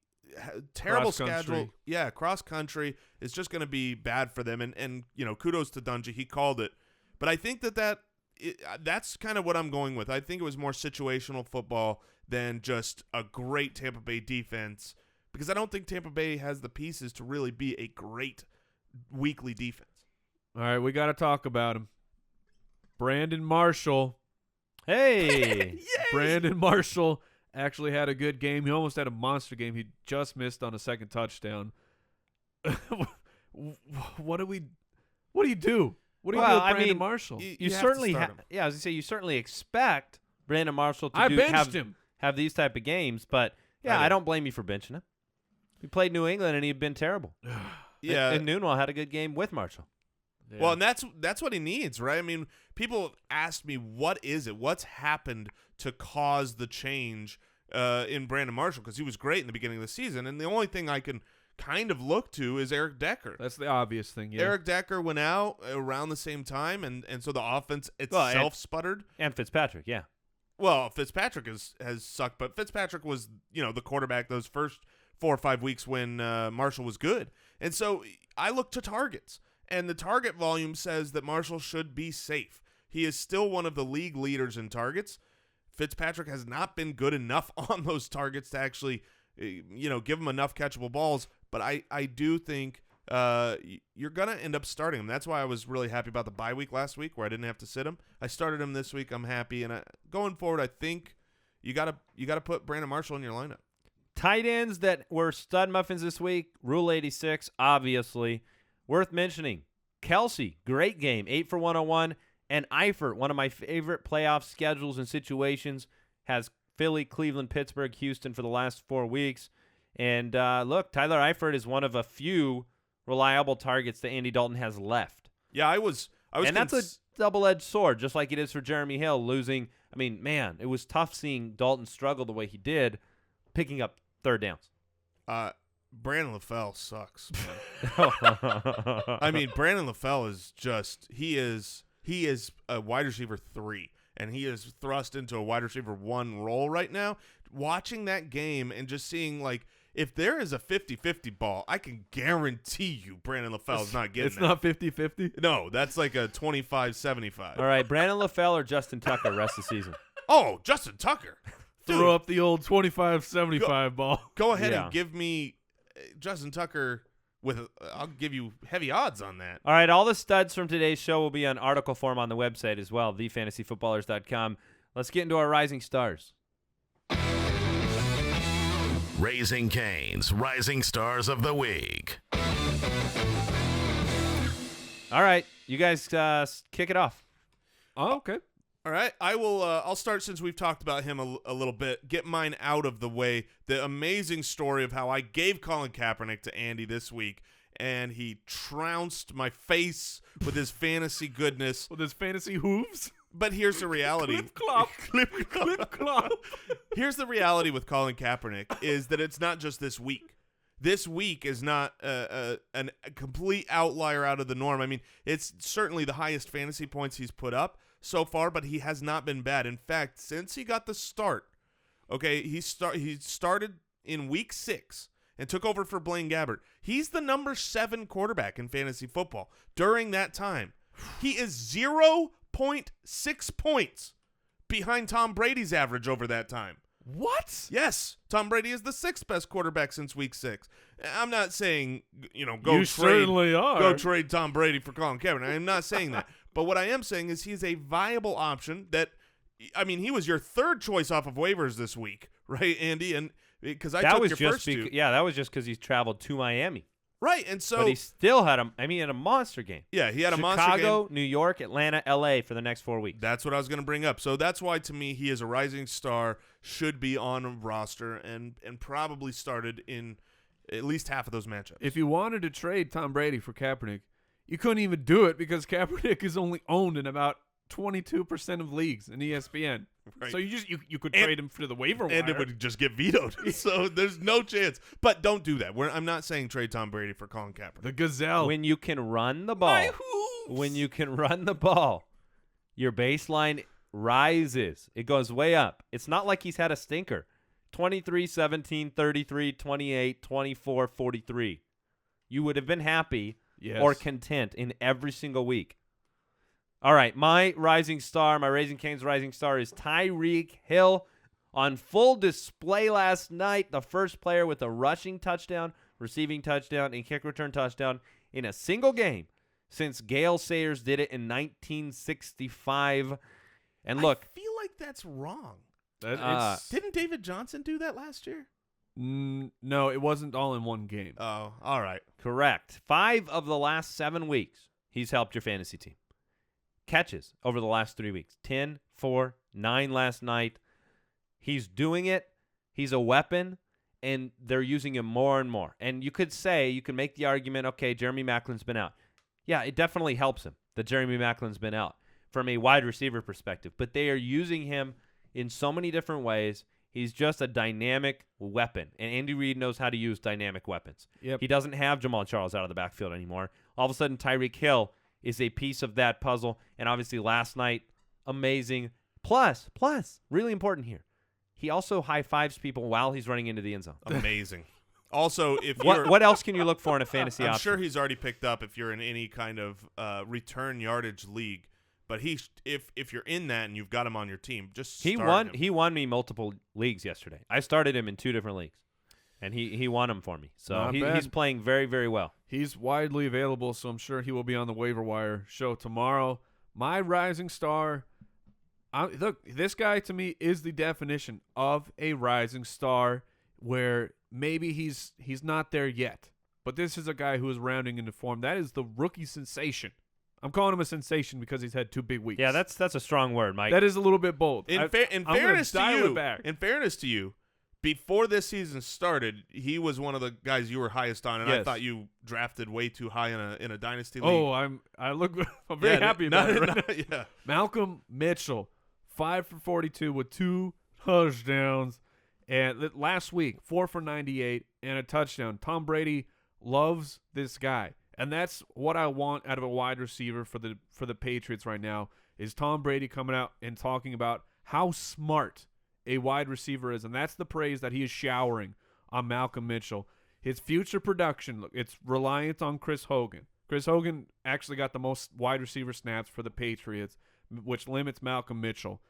terrible schedule. Yeah, cross country is just going to be bad for them, and kudos to Dungy, he called it. But I think that's kind of what I'm going with. I think it was more situational football than just a great Tampa Bay defense, because I don't think Tampa Bay has the pieces to really be a great weekly defense. All right, we got to talk about him. Brandon Marshall. Hey! Brandon Marshall actually had a good game. He almost had a monster game. He just missed on a second touchdown. What do you do? What do you do with Brandon Marshall? You certainly I was going to say, you certainly expect Brandon Marshall to have these type of games, but I don't blame you for benching him. He played New England and he'd been terrible. Yeah. And Nunwall had a good game with Marshall. Yeah. Well, and that's what he needs, right? I mean, people asked me, what is it? What's happened to cause the change in Brandon Marshall? Because he was great in the beginning of the season, and the only thing I can kind of look to is Eric Decker. That's the obvious thing, yeah. Eric Decker went out around the same time, and so the offense itself sputtered. And Fitzpatrick, yeah. Well, Fitzpatrick has sucked, but Fitzpatrick was, the quarterback those first 4 or 5 weeks when Marshall was good. And so I look to targets, and the target volume says that Marshall should be safe. He is still one of the league leaders in targets. Fitzpatrick has not been good enough on those targets to actually, give him enough catchable balls. But I do think you're going to end up starting him. That's why I was really happy about the bye week last week where I didn't have to sit him. I started him this week. I'm happy. And going forward, I think you got to put Brandon Marshall in your lineup. Tight ends that were stud muffins this week, Rule 86, obviously. Worth mentioning, Kelsey, great game, 8 for 101. And Eifert, one of my favorite playoff schedules and situations, has Philly, Cleveland, Pittsburgh, Houston for the last 4 weeks. And look, Tyler Eifert is one of a few reliable targets that Andy Dalton has left. Yeah, I was and that's a double-edged sword, just like it is for Jeremy Hill losing. I mean, man, it was tough seeing Dalton struggle the way he did, picking up third downs. Brandon LaFell sucks. I mean, Brandon LaFell is just he is a wide receiver 3, and he is thrust into a wide receiver 1 role right now. Watching that game and just seeing, like, if there is a 50-50 ball, I can guarantee you Brandon LaFell is not getting It's not 50-50? No, that's like a 25-75. All right, Brandon LaFell or Justin Tucker rest of the season? Oh, Justin Tucker. Dude, Throw up the old 25-75 ball. go ahead Yeah. and give me Justin Tucker I'll give you heavy odds on that. All right, all the studs from today's show will be on article form on the website as well, thefantasyfootballers.com. Let's get into our rising stars. Raising Cane's Rising Stars of the Week. All right, you guys kick it off. Oh, okay. All right, I will. I'll start since we've talked about him a little bit. Get mine out of the way. The amazing story of how I gave Colin Kaepernick to Andy this week, and he trounced my face with his fantasy goodness. With his fantasy hooves? But here's the reality. Clip clop. Clip clop. Clip clop. Here's the reality with Colin Kaepernick is that it's not just this week. This week is not a complete outlier out of the norm. I mean, it's certainly the highest fantasy points he's put up so far, but he has not been bad. In fact, since he got the start, okay, he started in week 6 and took over for Blaine Gabbert. He's the number 7 quarterback in fantasy football during that time. He is 0.6 points behind Tom Brady's average over that time. What? Yes, Tom Brady is the 6th best quarterback since week 6. I'm not saying, You go certainly are. Go trade Tom Brady for Colin Kaepernick. I'm not saying that. But what I am saying is he's a viable option that, I mean, he was your 3rd choice off of waivers this week, right, Andy? And because I took your first 2. Yeah, that was just because he's traveled to Miami. Right, and so But he still had a monster game. yeah, he had a monster game. Chicago, New York, Atlanta, L.A. for the next 4 weeks. That's what I was going to bring up. So that's why, to me, he is a rising star, should be on a roster, and probably started in at least half of those matchups. If you wanted to trade Tom Brady for Kaepernick, you couldn't even do it because Kaepernick is only owned in about 22% of leagues in ESPN. Right. So you could trade him to the waiver wire. And it would just get vetoed. So there's no chance. But don't do that. I'm not saying trade Tom Brady for Colin Kaepernick. The Gazelle. When you can run the ball, your baseline rises. It goes way up. It's not like he's had a stinker. 23, 17, 33, 28, 24, 43. You would have been happy or content in every single week. All right, my Raising Cane's rising star is Tyreek Hill. On full display last night, the first player with a rushing touchdown, receiving touchdown, and kick return touchdown in a single game since Gale Sayers did it in 1965. And look, I feel like that's wrong. Didn't David Johnson do that last year? No, it wasn't all in one game. Oh, all right. correct. 5 of the last 7 weeks, he's helped your fantasy team. Catches over the last 3 weeks. 10, 4, 9 last night. He's doing it. He's a weapon, and they're using him more and more. And you could make the argument, okay, Jeremy Maclin's been out. Yeah, it definitely helps him that Jeremy Maclin's been out from a wide receiver perspective. But they are using him in so many different ways. He's just a dynamic weapon, and Andy Reid knows how to use dynamic weapons. Yep. He doesn't have Jamal Charles out of the backfield anymore. All of a sudden, Tyreek Hill is a piece of that puzzle, and obviously last night, amazing. Plus, really important here, he also high-fives people while he's running into the end zone. Amazing. Also, if you're What else can you look for in a fantasy I'm option? sure he's already picked up if you're in any kind of return yardage league. But if you're in that and you've got him on your team, just start him. He won me multiple leagues yesterday. I started him in 2 different leagues, and he won them for me. So he's playing very, very well. He's widely available, so I'm sure he will be on the waiver wire show tomorrow. My rising star, look, this guy to me is the definition of a rising star, where maybe he's not there yet, but this is a guy who is rounding into form. That is the rookie sensation I'm calling him a sensation because he's had 2 big weeks. Yeah, that's a strong word, Mike. That is a little bit bold. In I'm fairness to dial you, it back. in fairness to you, before this season started, he was one of the guys you were highest on, and I Yes. thought you drafted way too high in a dynasty league. Oh, I'm very happy about it right now. Yeah. Malcolm Mitchell, 5 for 42 with 2 touchdowns. And last week, 4 for 98 and a touchdown. Tom Brady loves this guy. And that's what I want out of a wide receiver for the Patriots right now is Tom Brady coming out and talking about how smart a wide receiver is. And that's the praise that he is showering on Malcolm Mitchell. His future production, look, it's reliant on Chris Hogan. Chris Hogan actually got the most wide receiver snaps for the Patriots, which limits Malcolm Mitchell.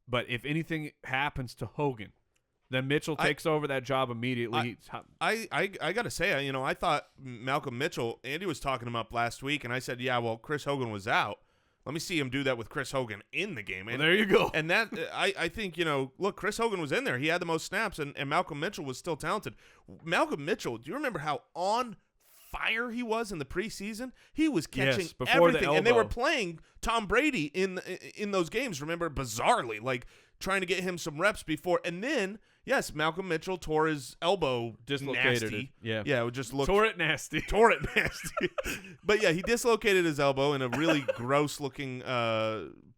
But if anything happens to Hogan, then Mitchell takes over that job immediately. I got to say, I thought Malcolm Mitchell, Andy was talking him up last week, and I said, yeah, well, Chris Hogan was out. Let me see him do that with Chris Hogan in the game. And, well, there you go. And that, I think, look, Chris Hogan was in there. He had the most snaps, and Malcolm Mitchell was still talented. Malcolm Mitchell, do you remember how on fire he was in the preseason? He was catching everything, and they were playing Tom Brady in those games, remember, bizarrely, like trying to get him some reps before. And then, yes, Malcolm Mitchell tore his elbow dislocated nasty. it. Yeah, it just looked Tore it nasty. But yeah, he dislocated his elbow in a really gross looking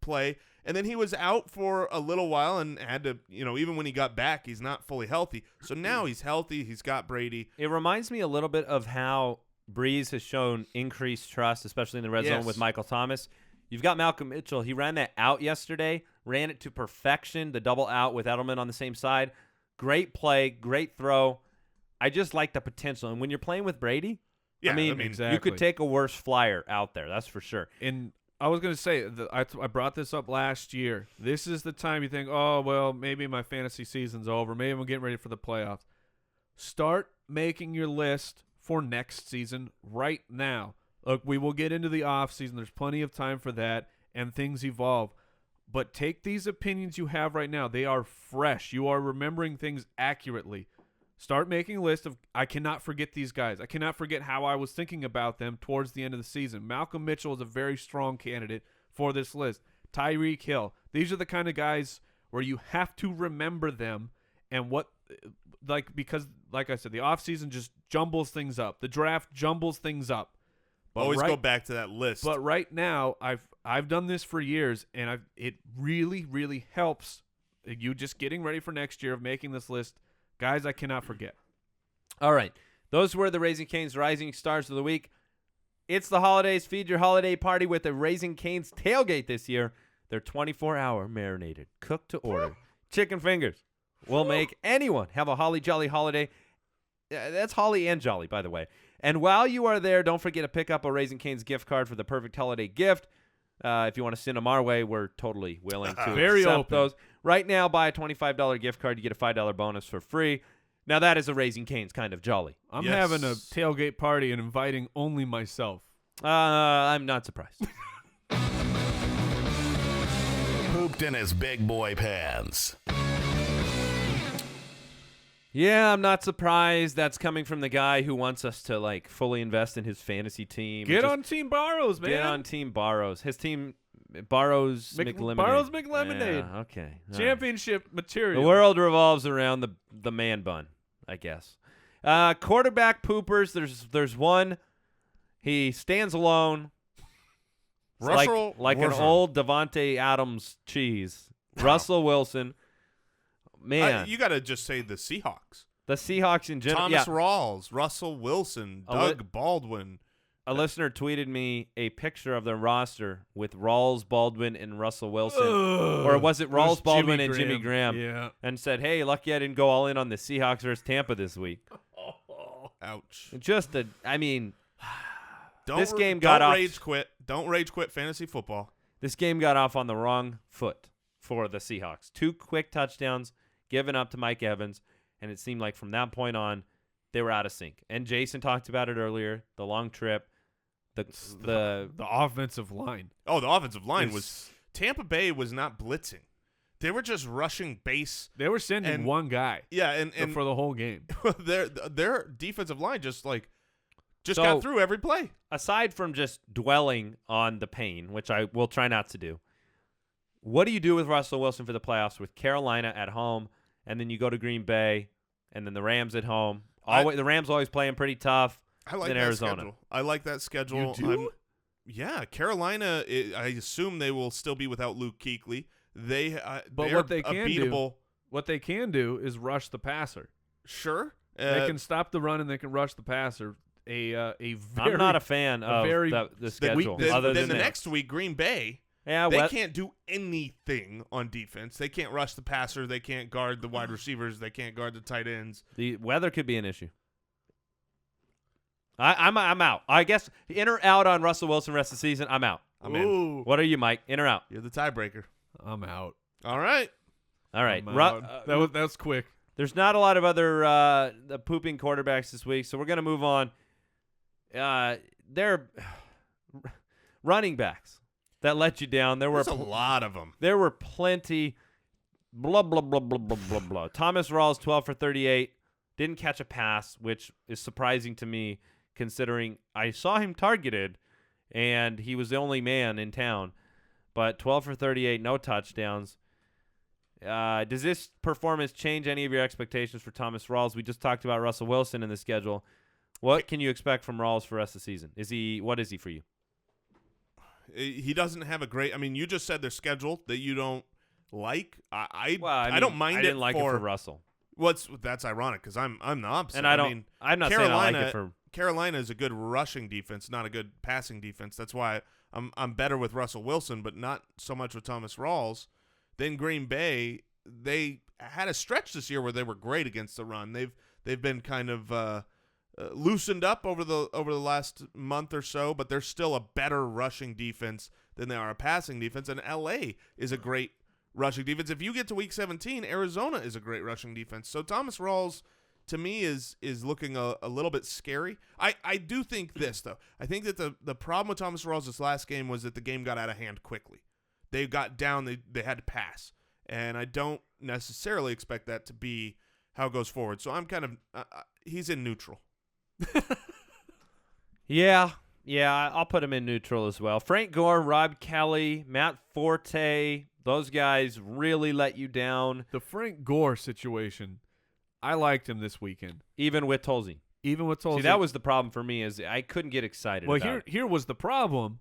play. And then he was out for a little while and had to, even when he got back, he's not fully healthy. So now he's healthy. He's got Brady. It reminds me a little bit of how Brees has shown increased trust, especially in the red zone with Michael Thomas. You've got Malcolm Mitchell. He ran that out yesterday, ran it to perfection, the double out with Edelman on the same side. Great play, great throw. I just like the potential. And when you're playing with Brady, exactly. You could take a worse flyer out there. That's for sure. And I was going to say, I brought this up last year. This is the time you think, oh, well, maybe my fantasy season's over. Maybe I'm getting ready for the playoffs. Start making your list for next season right now. Look, we will get into the offseason. There's plenty of time for that, and things evolve. But take these opinions you have right now. They are fresh. You are remembering things accurately. Start making a list of, I cannot forget these guys. I cannot forget how I was thinking about them towards the end of the season. Malcolm Mitchell is a very strong candidate for this list. Tyreek Hill. These are the kind of guys where you have to remember them and because like I said, the offseason just jumbles things up. The draft jumbles things up. But always go back to that list. But right now, I've done this for years, and it really, really helps you just getting ready for next year of making this list. Guys, I cannot forget. All right. Those were the Raising Cane's Rising Stars of the Week. It's the holidays. Feed your holiday party with the Raising Cane's tailgate this year. They're 24-hour marinated, cooked to order. Chicken fingers will make anyone have a holly jolly holiday. That's holly and jolly, by the way. And while you are there, don't forget to pick up a Raising Cane's gift card for the perfect holiday gift. If you want to send them our way, we're totally willing to accept those. Right now, buy a $25 gift card. You get a $5 bonus for free. Now, that is a Raising Cane's kind of jolly. I'm having a tailgate party and inviting only myself. I'm not surprised. Pooped in his big boy pants. Yeah, I'm not surprised. That's coming from the guy who wants us to fully invest in his fantasy team. Get on Team Barrows, man. Get on Team Barrows. His team, Barrows McLemonade. Barrows McLemonade. Yeah, okay. All Championship material. The world revolves around the man bun, I guess. Quarterback poopers. There's one. He stands alone. Russell like an old Devonta Adams cheese. Russell Wilson. Man, you got to just say the Seahawks. The Seahawks in general. Thomas Rawls, Russell Wilson, Doug Baldwin. A listener tweeted me a picture of their roster with Rawls, Baldwin, and Russell Wilson. Or was it Rawls, Baldwin, and Jimmy Graham? Yeah. And said, hey, lucky I didn't go all in on the Seahawks versus Tampa this week. Ouch. This game got off. Don't rage quit fantasy football. This game got off on the wrong foot for the Seahawks. 2 quick touchdowns given up to Mike Evans, and it seemed like from that point on, they were out of sync. And Jason talked about it earlier, the long trip, the offensive line. Oh, the offensive line was – Tampa Bay was not blitzing. They were just rushing base. They were sending one guy. Yeah, and for the whole game. their defensive line just Just got through every play. Aside from just dwelling on the pain, which I will try not to do, what do you do with Russell Wilson for the playoffs with Carolina at home, and then you go to Green Bay, and then the Rams at home? The Rams always playing pretty tough. I like in that Arizona. schedule. I like that schedule. You do? Yeah, Carolina. I assume they will still be without Luke Kuechly. But what they can unbeatable. What they can do is rush the passer. Sure, They can stop the run and they can rush the passer. I'm not a fan of the schedule. Then the next week, Green Bay. Yeah, they can't do anything on defense. They can't rush the passer. They can't guard the wide receivers. They can't guard the tight ends. The weather could be an issue. I'm out. I guess in or out on Russell Wilson rest of the season. I'm out. I'm in. What are you, Mike? In or out? You're the tiebreaker. I'm out. All right. That was quick. There's not a lot of other pooping quarterbacks this week, so we're going to move on. They're running backs that let you down. There's a lot of them. There were plenty. Blah, blah, blah, blah, blah, blah, blah. Thomas Rawls, 12 for 38. Didn't catch a pass, which is surprising to me considering I saw him targeted, and he was the only man in town. But 12 for 38, no touchdowns. Does this performance change any of your expectations for Thomas Rawls? We just talked about Russell Wilson in the schedule. What can you expect from Rawls for the rest of the season? What is he for you? He doesn't have a great – I mean, you just said their schedule that you don't like. I don't mind it. I didn't like it for Russell. That's ironic because I'm the opposite. And I'm not saying I like it for – Carolina is a good rushing defense, not a good passing defense. That's why I'm better with Russell Wilson, but not so much with Thomas Rawls. Then Green Bay, they had a stretch this year where they were great against the run. They've been kind of loosened up over the last month or so, but they're still a better rushing defense than they are a passing defense. And LA is a great rushing defense. If you get to Week 17, Arizona is a great rushing defense. So Thomas Rawls, to me, is looking a little bit scary. I do think this, though. I think that the problem with Thomas Rawls this last game was that the game got out of hand quickly. They got down, they had to pass. And I don't necessarily expect that to be how it goes forward. So I'm kind of he's in neutral. Yeah, I'll put him in neutral as well. Frank Gore, Rob Kelly, Matt Forte, those guys really let you down. The Frank Gore situation, I liked him this weekend. Even with Tolzien. See, that was the problem for me is I couldn't get excited about it. Here was the problem,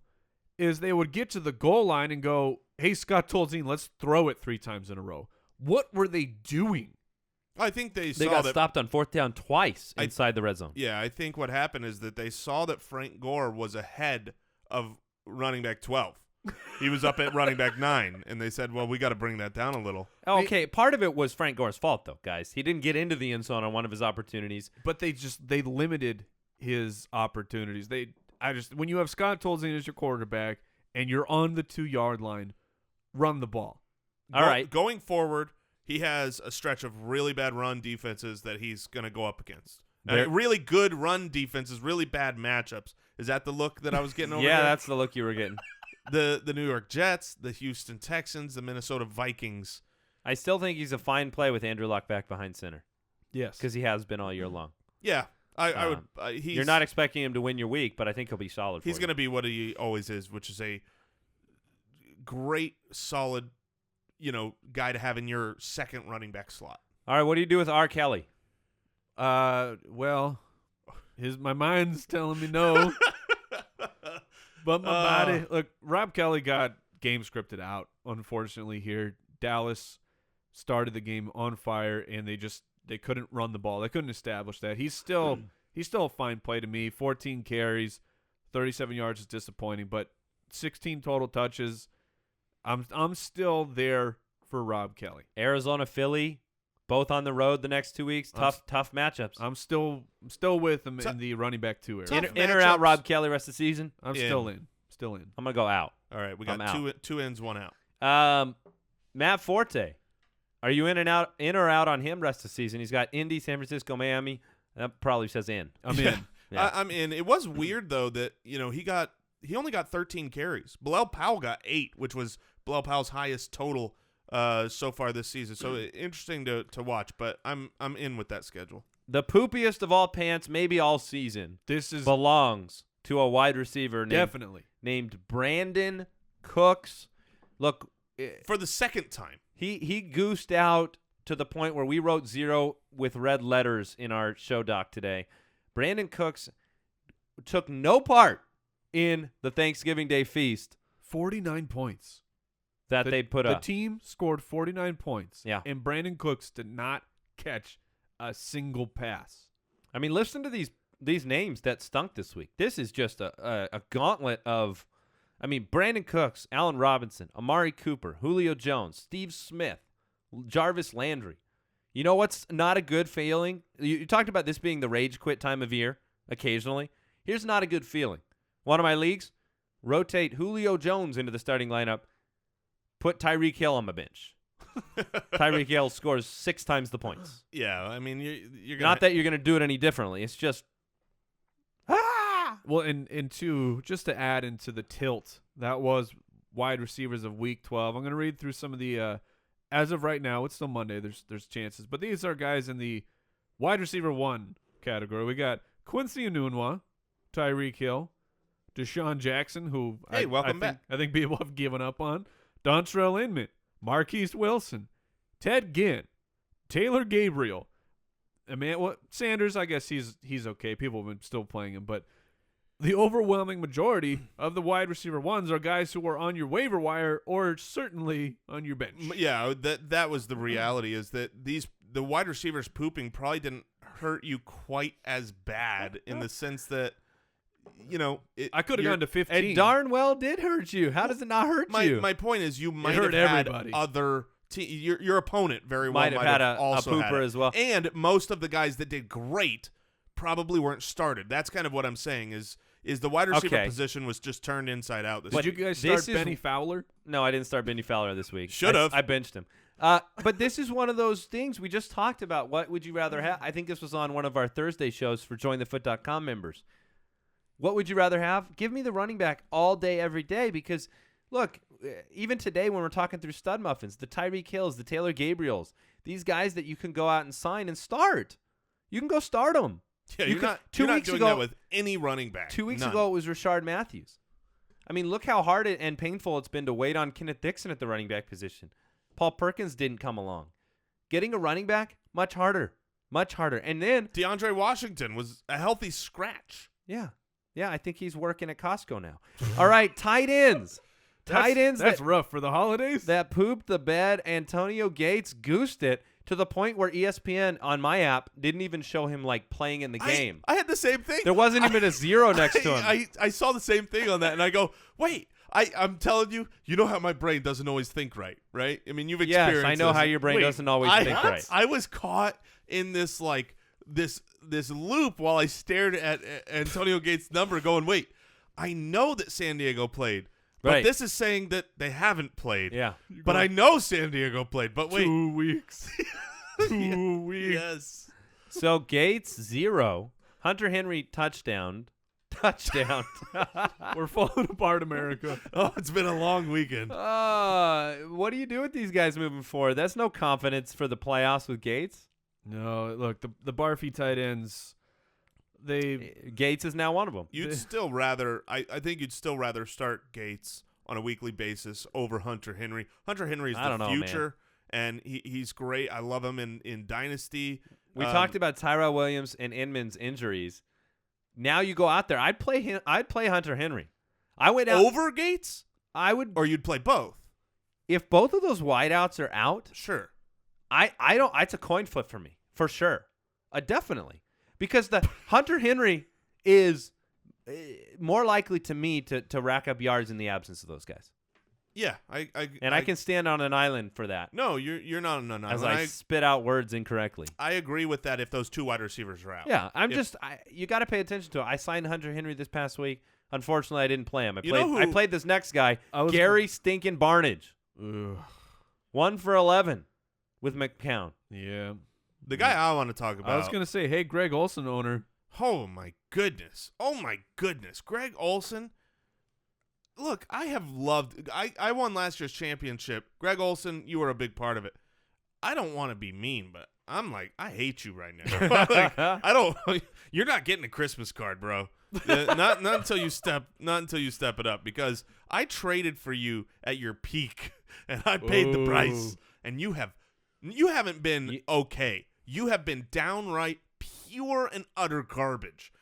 is they would get to the goal line and go, hey, Scott Tolzien, let's throw it 3 times in a row. What were they doing? I think they got stopped on 4th down twice inside the red zone. Yeah, I think what happened is that they saw that Frank Gore was ahead of running back 12. He was up at running back 9, and they said, well, we got to bring that down a little. Okay, part of it was Frank Gore's fault, though, guys. He didn't get into the end zone on one of his opportunities. But they limited his opportunities. When you have Scott Tolzien as your quarterback and you're on the 2-yard line, run the ball. All right. Going forward, he has a stretch of really bad run defenses that he's going to go up against. Really good run defenses, really bad matchups. Is that the look that I was getting over Yeah, here? that's the look you were getting. The New York Jets, the Houston Texans, the Minnesota Vikings. I still think he's a fine play with Andrew Luck back behind center. Yes. Because he has been all year long. Yeah. I would. You're not expecting him to win your week, but I think he'll be solid for you. He's going to be what he always is, which is a great, solid, guy to have in your second running back slot. All right, what do you do with R. Kelly? Well, my mind's telling me no. But my body, look, Rob Kelly got game scripted out, unfortunately, here. Dallas started the game on fire, and they couldn't run the ball. They couldn't establish that. He's still a fine play to me. 14 carries, 37 yards is disappointing, but 16 total touches. I'm still there for Rob Kelly. Arizona, Philly, both on the road the next 2 weeks. Tough matchups. I'm still with him in the running back 2 area. In or out Rob Kelly rest of the season? I'm still in. I'm going to go out. All right, we got two ins, 1 out. Matt Forte. Are you in or out on him rest of the season? He's got Indy, San Francisco, Miami. That probably says in. I'm in. Yeah. I'm in. It was weird though that he only got 13 carries. Bilal Powell got 8, which was Bilal Powell's highest total so far this season. So interesting to watch. But I'm in with that schedule. the poopiest of all pants, maybe all season, This is belongs to a wide receiver definitely. named Brandin Cooks. Look, For the second time. he goosed out to the point where we wrote 0 with red letters in our show doc today. Brandin Cooks took no part in the Thanksgiving Day feast 49 points. that they put up. The team scored 49 points. Yeah. And Brandin Cooks did not catch a single pass. I mean, listen to these names that stunk this week. This is just a gauntlet of, I mean, Brandin Cooks, Allen Robinson, Amari Cooper, Julio Jones, Steve Smith, Jarvis Landry. You know what's not a good feeling? You talked about this being the rage quit time of year occasionally. Here's not a good feeling. One of my leagues, rotate Julio Jones into the starting lineup, put Tyreek Hill on my bench. Tyreek Hill scores 6 times the points. Yeah, I mean, you're gonna Not that you're going to do it any differently. It's just, Well, and two, just to add into the tilt, that was wide receivers of Week 12. I'm going to read through some of the, as of right now, it's still Monday. There's chances, but these are guys in the wide receiver 1 category. We got Quincy Enunwa, Tyreek Hill, Deshaun Jackson, who welcome back. I think people have given up on, Dontrelle Inman, Marquise Wilson, Ted Ginn, Taylor Gabriel. Sanders, I guess he's okay. People have been still playing him, but the overwhelming majority of the wide receiver 1s are guys who are on your waiver wire or certainly on your bench. Yeah, that was the reality, is that the wide receivers pooping probably didn't hurt you quite as bad, in the sense that, I could have gone to 15. it darn well did hurt you. How does it not hurt you? My point is, you might hurt have had everybody. other your opponent very well Might have had a also pooper had it. as well. And most of the guys that did great probably weren't started. That's kind of what I'm saying, is the wide receiver Okay. position was just turned inside out this Did you week. guys this start is- Benny Fowler? No, I didn't start Benny Fowler this week. Should've. I benched him. But this is one of those things we just talked about. What would you rather have? I think this was on one of our Thursday shows for jointhefoot.com members. What would you rather have? Give me the running back all day, every day, because, look, even today when we're talking through stud muffins, the Tyreek Hills, the Taylor Gabriels, these guys that you can go out and sign and start. You can go start them. Yeah, You you're could- not 2 doing weeks that ago- with any running back. 2 weeks None. ago, it was Rashard Matthews. I mean, look how hard and painful it's been to wait on Kenneth Dixon at the running back position. Paul Perkins didn't come along. Getting a running back, much harder. Much harder. And then, DeAndre Washington was a healthy scratch. yeah, I think he's working at Costco now. All right, tight ends. Tight ends That's that, rough for the holidays. that pooped the bed. Antonio Gates goosed it to the point where ESPN on my app didn't even show him like playing in the game. I had the same thing. There wasn't even a 0 next to him. I saw the same thing on that, and I go, wait. I'm telling you, you know how my brain doesn't always think right? I mean, you've experienced Yes, I know this. how your brain Wait, doesn't always think right. I was caught in this this loop while I stared at Antonio Gates' number, going, wait, I know that San Diego played, but Right. this is saying that they haven't played. Yeah. But I know San Diego played. But wait, 2 weeks. 2 weeks. yes. So Gates 0, Hunter Henry touchdown. We're falling apart, America. Oh, it's been a long weekend. What do you do with these guys moving forward? That's no confidence for the playoffs with Gates. No, look, the Barfy tight ends, they Gates is now one of them. You'd still rather, I think you'd still rather start Gates on a weekly basis over Hunter Henry. Hunter Henry is I don't the know, future, and he's great. I love him in Dynasty. We talked about Tyrell Williams and Inman's injuries. Now you go out there. I'd play Hunter Henry. I went out over Gates, I would or you'd play both. if both of those wideouts are out. Sure. I don't. It's a coin flip for me for sure. Definitely, because the Hunter Henry is more likely to me to rack up yards in the absence of those guys. Yeah, I can stand on an island for that. No, you're not on an As island. I spit out words incorrectly. I agree with that if those two wide receivers are out. Yeah, If- you got to pay attention to it. I signed Hunter Henry this past week. Unfortunately, I didn't play him. You know who- I played this next guy, I was- Gary Stinkin' Barnage. Ugh. 1 for 11 with McCown. Yeah. The guy I want to talk about. I was gonna say, hey, Greg Olson owner. Oh my goodness. Greg Olson. Look, I have loved. I won last year's championship. Greg Olson, you were a big part of it. I don't want to be mean, but like, I hate you right now. Like, I don't. You're not getting a Christmas card, bro. Not until you step it up, because I traded for you at your peak and I paid the price, and you haven't been okay. You have been downright pure and utter garbage.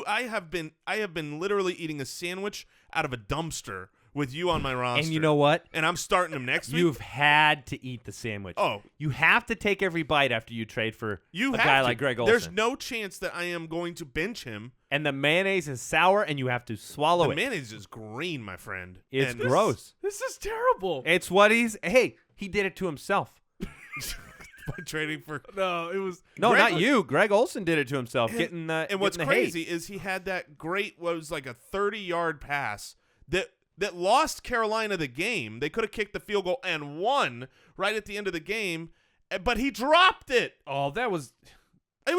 I have been literally eating a sandwich out of a dumpster with you on my roster. And you know what? And I'm starting him next week. You've had to eat the sandwich. Oh. You have to take every bite after you trade for a guy like Greg Olsen. There's no chance that I am going to bench him. And the mayonnaise is sour, and you have to swallow The it. mayonnaise is green, my friend. It's And gross. This is terrible. It's what hey, he did it to himself. By trading for No, it was No, Greg- not you. Greg Olsen did it to himself, getting and what's getting the crazy hate. is he had that great, what was like a 30-yard pass that lost Carolina the game. They could have kicked the field goal and won right at the end of the game, but he dropped it. Oh, that was. It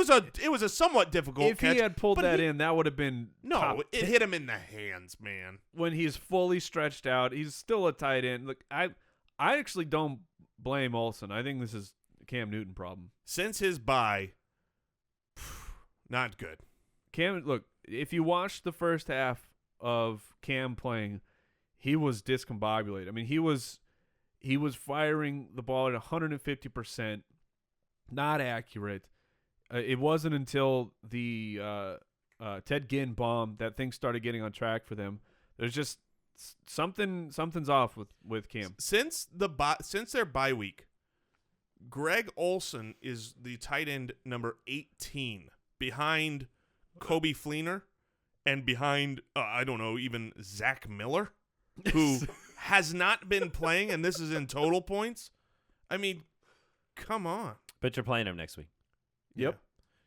was a somewhat difficult If catch. he had pulled but that in, that would have been No, top it 10. hit him in the hands, man. When he's fully stretched out. He's still a tight end. Look, I actually don't blame Olsen. I think this is a Cam Newton problem. Since his bye, not good. Cam, look, if you watch the first half of Cam playing, he was discombobulated. I mean, he was firing the ball at 150%, not accurate. It wasn't until the Ted Ginn bomb that things started getting on track for them. There's just something's off with Cam. Since their bye week, Greg Olsen is the tight end number 18 behind Kobe Fleener and behind I don't know, even Zach Miller, who has not been playing, and this is in total points. I mean, come on. But you're playing him next week. Yep. Yeah.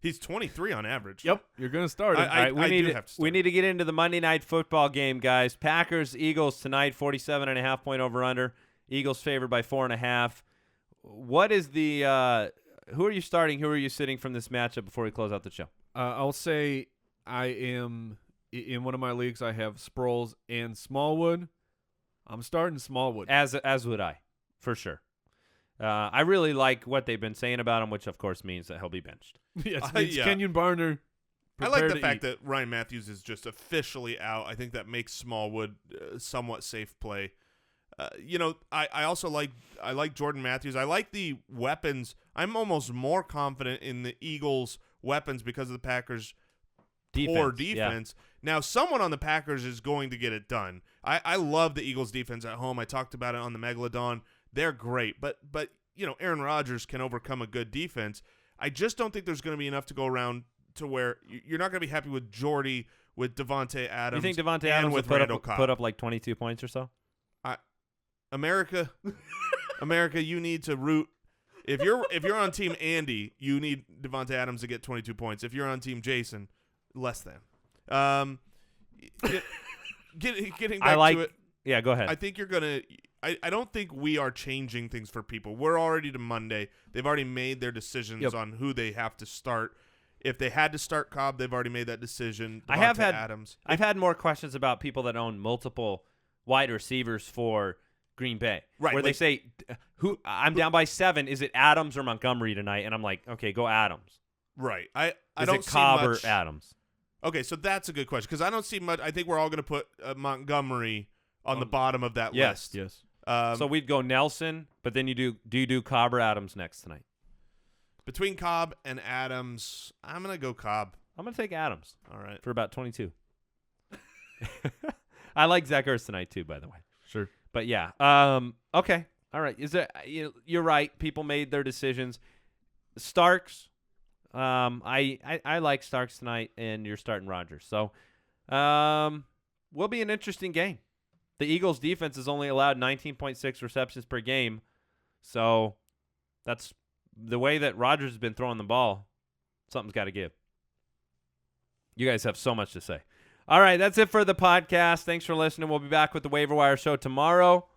He's 23 on average. Yep, you're going to start him. All right, I do have to start. we need to get into the Monday Night Football game, guys. Packers, Eagles tonight, 47.5 point over-under. Eagles favored by 4.5. What is the who are you starting? Who are you sitting from this matchup before we close out the show? I'll say I am in one of my leagues. I have Sproles and Smallwood. I'm starting Smallwood. As would I, for sure. I really like what they've been saying about him, which of course means that he'll be benched. Yes, Yeah. Kenyon Barner. I like the prepare to fact eat. that Ryan Matthews is just officially out. I think that makes Smallwood somewhat safe play. I also like Jordan Matthews. I like the weapons. I'm almost more confident in the Eagles' weapons because of the Packers' poor defense. Now, someone on the Packers is going to get it done. I love the Eagles' defense at home. I talked about it on the Megalodon. They're great, but Aaron Rodgers can overcome a good defense. I just don't think there's going to be enough to go around to where you're not going to be happy with Jordy, with Devonta Adams. You think Devonta and Adams with will Randall Cobb. put up like 22 points or so? America, you need to root. If you're on Team Andy, you need Devonta Adams to get 22 points. If you're on Team Jason, less than. Getting back to it. Yeah, go ahead. I think you're gonna. I don't think we are changing things for people. We're already to Monday. They've already made their decisions on who they have to start. If they had to start Cobb, they've already made that decision. I have had Adams. I've had more questions about people that own multiple wide receivers for Green Bay, Right, where they like- say, "Who? I'm down by 7. Is it Adams or Montgomery tonight?" And I'm like, "Okay, go Adams." Right. I Is don't it Cobb see much. or Adams? Okay, so that's a good question because I don't see much. I think we're all going to put Montgomery on the bottom of that Yes. list. Yes. So we'd go Nelson, but then you do Cobb or Adams next tonight? Between Cobb and Adams, I'm going to go Cobb. I'm gonna take Adams All right. for about 22. I like Zach Ertz tonight too, by the way. Sure. But yeah, okay, all right. Is there? You're right. People made their decisions. Starks, I like Starks tonight, and you're starting Rodgers. So, will be an interesting game. The Eagles' defense has only allowed 19.6 receptions per game, so that's the way that Rodgers has been throwing the ball. Something's got to give. You guys have so much to say. All right, that's it for the podcast. Thanks for listening. We'll be back with the Waiver Wire Show tomorrow.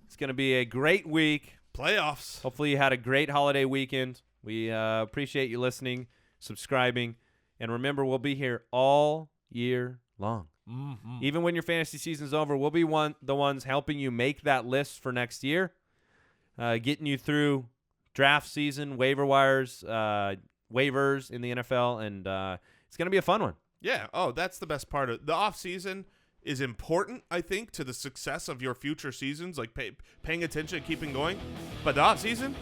It's going to be a great week. Playoffs. Hopefully you had a great holiday weekend. We appreciate you listening, subscribing, and remember, we'll be here all year long. Mm-hmm. Even when your fantasy season's over, we'll be the ones helping you make that list for next year, getting you through draft season, waivers in the NFL, and it's going to be a fun one. Yeah. Oh, that's the best part of the offseason is important, I think, to the success of your future seasons, like paying attention and keeping going. But the offseason,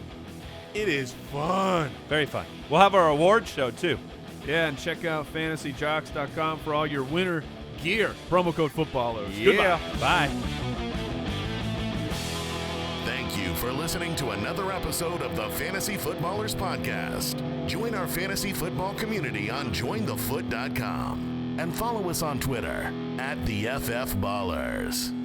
it is fun. Very fun. We'll have our award show, too. Yeah, and check out fantasyjocks.com for all your winter gear. Promo code footballers. Yeah. Bye. Thank you for listening to another episode of the Fantasy Footballers Podcast. Join our fantasy football community on jointhefoot.com and follow us on Twitter @TheFFBallers.